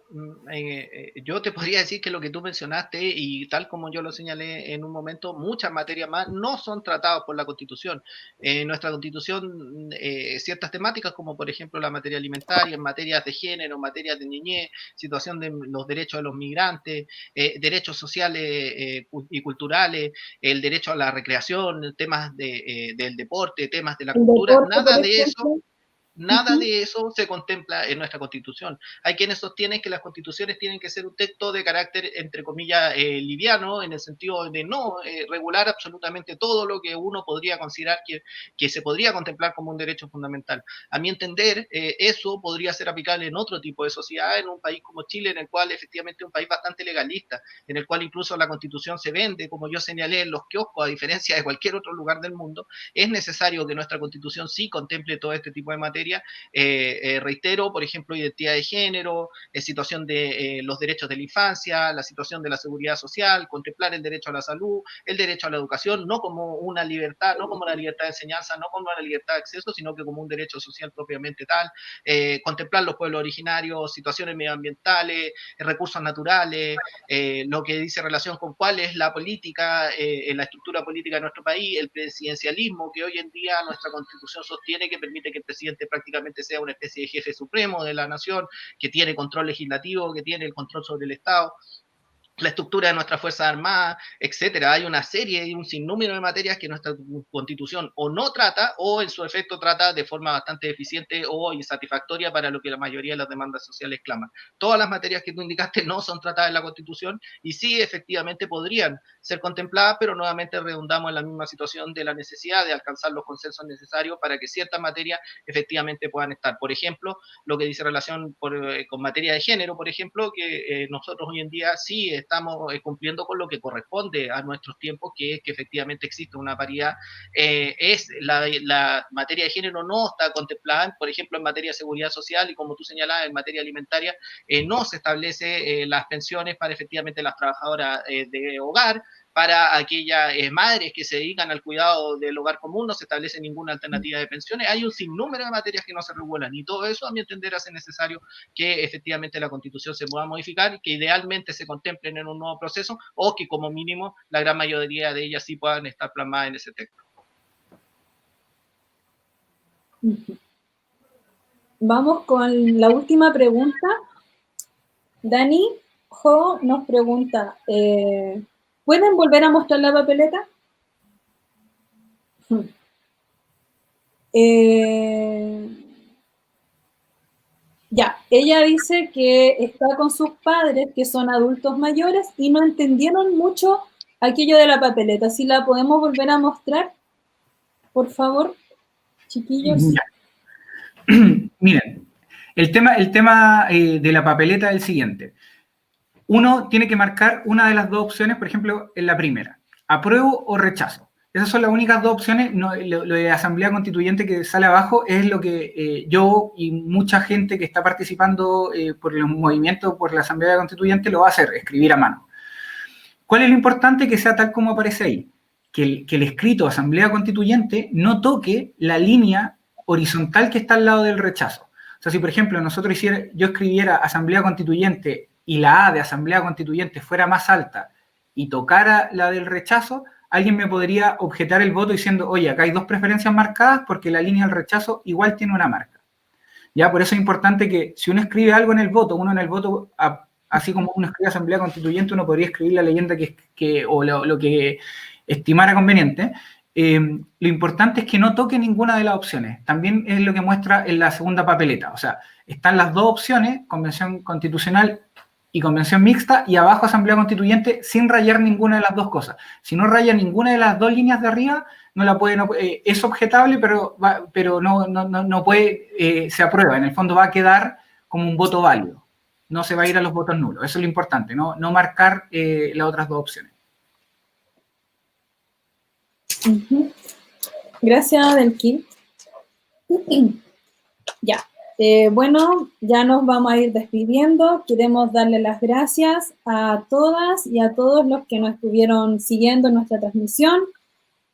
yo te podría decir que lo que tú mencionaste y tal como yo lo señalé en un momento, muchas materias más no son tratadas por la Constitución. En nuestra Constitución, ciertas temáticas como por ejemplo la materia alimentaria, en materias de género, materias de niñez, situación de los derechos de los migrantes, derechos sociales y culturales, el derecho a la recreación, temas del deporte, temas de la El cultura, deporte, por ejemplo. nada de eso se contempla en nuestra Constitución. Hay quienes sostienen que las constituciones tienen que ser un texto de carácter, entre comillas, liviano, en el sentido de no regular absolutamente todo lo que uno podría considerar que se podría contemplar como un derecho fundamental. A mi entender, eso podría ser aplicable en otro tipo de sociedad, en un país como Chile, en el cual efectivamente es un país bastante legalista, en el cual incluso la Constitución se vende, como yo señalé, en los kioscos, a diferencia de cualquier otro lugar del mundo. Es necesario que nuestra Constitución sí contemple todo este tipo de materia. Reitero, por ejemplo, identidad de género, situación de los derechos de la infancia, la situación de la seguridad social, contemplar el derecho a la salud, el derecho a la educación, no como una libertad, no como una libertad de enseñanza, no como una libertad de acceso, sino que como un derecho social propiamente tal, contemplar los pueblos originarios, situaciones medioambientales, recursos naturales, lo que dice relación con cuál es la política, la estructura política de nuestro país, el presidencialismo que hoy en día nuestra Constitución sostiene, que permite que el presidente prácticamente sea una especie de jefe supremo de la nación, que tiene control legislativo, que tiene el control sobre el Estado, la estructura de nuestras Fuerzas Armadas, etcétera. Hay una serie y un sinnúmero de materias que nuestra Constitución o no trata o en su efecto trata de forma bastante eficiente o insatisfactoria para lo que la mayoría de las demandas sociales claman. Todas las materias que tú indicaste no son tratadas en la Constitución y sí efectivamente podrían ser contempladas, pero nuevamente redundamos en la misma situación de la necesidad de alcanzar los consensos necesarios para que ciertas materias efectivamente puedan estar. Por ejemplo, lo que dice relación con materia de género, por ejemplo, que nosotros hoy en día sí estamos cumpliendo con lo que corresponde a nuestros tiempos, que es que efectivamente existe una paridad. La materia de género no está contemplada, por ejemplo, en materia de seguridad social y como tú señalabas, en materia alimentaria, no se establece las pensiones para efectivamente las trabajadoras de hogar, para aquellas madres que se dedican al cuidado del hogar común, no se establece ninguna alternativa de pensiones. Hay un sinnúmero de materias que no se regulan y todo eso, a mi entender, hace necesario que efectivamente la Constitución se pueda modificar y que idealmente se contemplen en un nuevo proceso o que como mínimo la gran mayoría de ellas sí puedan estar plasmadas en ese texto. Vamos con la última pregunta. Dani Jo nos pregunta, ¿pueden volver a mostrar la papeleta? Ya, ella dice que está con sus padres, que son adultos mayores, y no entendieron mucho aquello de la papeleta. ¿Si la podemos volver a mostrar? Por favor, chiquillos. Miren, el tema de la papeleta es el siguiente. Uno tiene que marcar una de las dos opciones, por ejemplo, en la primera, apruebo o rechazo. Esas son las únicas dos opciones. No, lo de asamblea constituyente que sale abajo es lo que yo y mucha gente que está participando por los movimientos por la asamblea constituyente lo va a hacer, escribir a mano. ¿Cuál es lo importante? Que sea tal como aparece ahí. Que el escrito asamblea constituyente no toque la línea horizontal que está al lado del rechazo. O sea, si por ejemplo yo escribiera asamblea constituyente y la A de asamblea constituyente fuera más alta y tocara la del rechazo, alguien me podría objetar el voto diciendo, oye, acá hay dos preferencias marcadas porque la línea del rechazo igual tiene una marca. Ya, por eso es importante que si uno escribe algo en el voto, así como uno escribe asamblea constituyente, uno podría escribir la leyenda o lo que estimara conveniente. Lo importante es que no toque ninguna de las opciones. También es lo que muestra en la segunda papeleta. O sea, están las dos opciones, convención constitucional y convención mixta, y abajo asamblea constituyente sin rayar ninguna de las dos cosas. Si no raya ninguna de las dos líneas de arriba, es objetable, pero no puede, se aprueba. En el fondo va a quedar como un voto válido. No se va a ir a los votos nulos. Eso es lo importante, no marcar las otras dos opciones. Gracias, Delkin. Ya. Bueno, ya nos vamos a ir despidiendo. Queremos darle las gracias a todas y a todos los que nos estuvieron siguiendo en nuestra transmisión.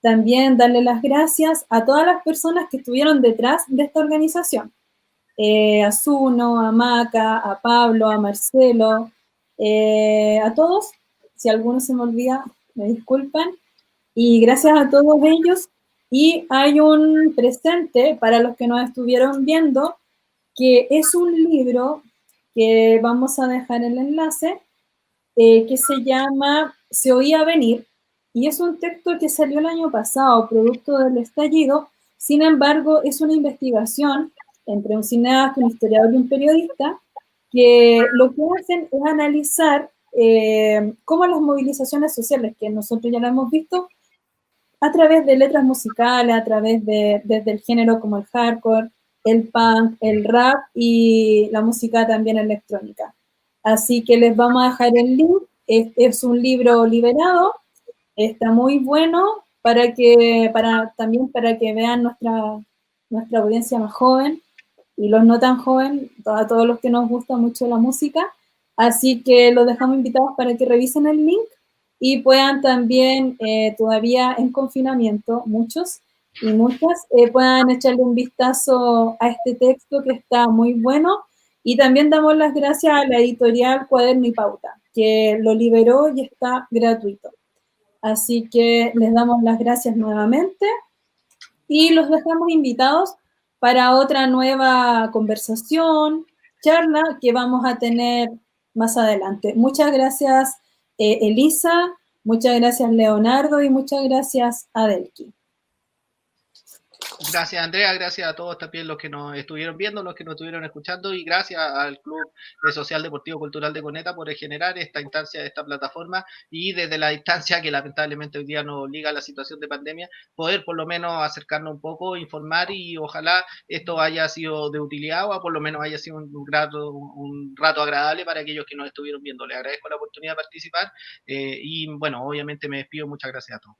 También darle las gracias a todas las personas que estuvieron detrás de esta organización. a Zuno, a Maca, a Pablo, a Marcelo, a todos. Si alguno se me olvida, me disculpan. Y gracias a todos ellos. Y hay un presente para los que nos estuvieron viendo, que es un libro que vamos a dejar el enlace, que se llama Se oía venir, y es un texto que salió el año pasado, producto del estallido. Sin embargo, es una investigación entre un cineasta, un historiador y un periodista, que lo que hacen es analizar cómo las movilizaciones sociales, que nosotros ya lo hemos visto, a través de letras musicales, a través de, desde el género como el hardcore, el punk, el rap y la música también electrónica. Así que les vamos a dejar el link. Es un libro liberado, está muy bueno también para que vean nuestra audiencia más joven y los no tan joven, a todos los que nos gusta mucho la música. Así que los dejamos invitados para que revisen el link y puedan también, todavía en confinamiento, muchos y muchas, puedan echarle un vistazo a este texto que está muy bueno. Y también damos las gracias a la editorial Cuaderno y Pauta, que lo liberó y está gratuito. Así que les damos las gracias nuevamente y los dejamos invitados para otra nueva conversación, charla que vamos a tener más adelante. Muchas gracias, Elisa, muchas gracias, Leonardo, y muchas gracias, Adelki. Gracias, Andrea, gracias a todos también los que nos estuvieron viendo, los que nos estuvieron escuchando, y gracias al Club Social Deportivo Cultural de Coneta por generar esta instancia, esta plataforma, y desde la instancia que lamentablemente hoy día nos obliga a la situación de pandemia, poder por lo menos acercarnos un poco, informar, y ojalá esto haya sido de utilidad, o por lo menos haya sido un rato agradable para aquellos que nos estuvieron viendo. Les agradezco la oportunidad de participar, y bueno, obviamente me despido. Muchas gracias a todos.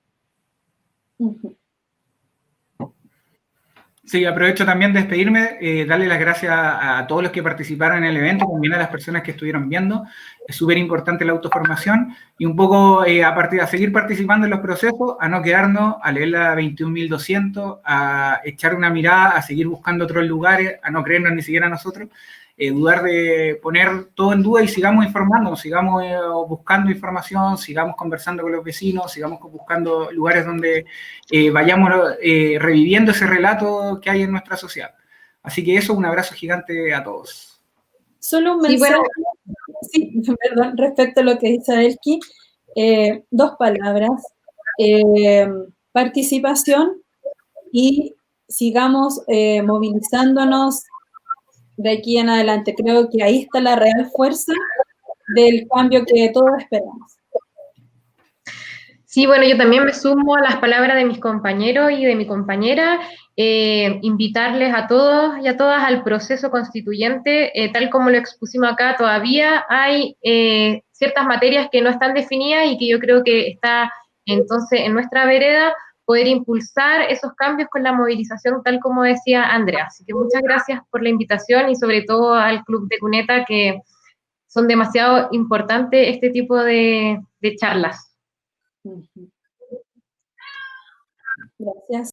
Sí, aprovecho también de despedirme, darle las gracias a todos los que participaron en el evento, también a las personas que estuvieron viendo. Es súper importante la autoformación y un poco a seguir participando en los procesos, a no quedarnos, a leer la 21.200, a echar una mirada, a seguir buscando otros lugares, a no creernos ni siquiera nosotros, dudar de poner todo en duda y sigamos informándonos, sigamos buscando información, sigamos conversando con los vecinos, sigamos buscando lugares donde vayamos reviviendo ese relato que hay en nuestra sociedad. Así que eso, un abrazo gigante a todos. Solo un mensaje, sí, perdón, respecto a lo que dice Elki, dos palabras, participación, y sigamos movilizándonos de aquí en adelante. Creo que ahí está la real fuerza del cambio que todos esperamos. Sí, bueno, yo también me sumo a las palabras de mis compañeros y de mi compañera, invitarles a todos y a todas al proceso constituyente, tal como lo expusimos acá. Todavía hay ciertas materias que no están definidas y que yo creo que está entonces en nuestra vereda poder impulsar esos cambios con la movilización, tal como decía Andrea. Así que muchas gracias por la invitación y sobre todo al Club de Cuneta, que son demasiado importantes este tipo de charlas. Gracias.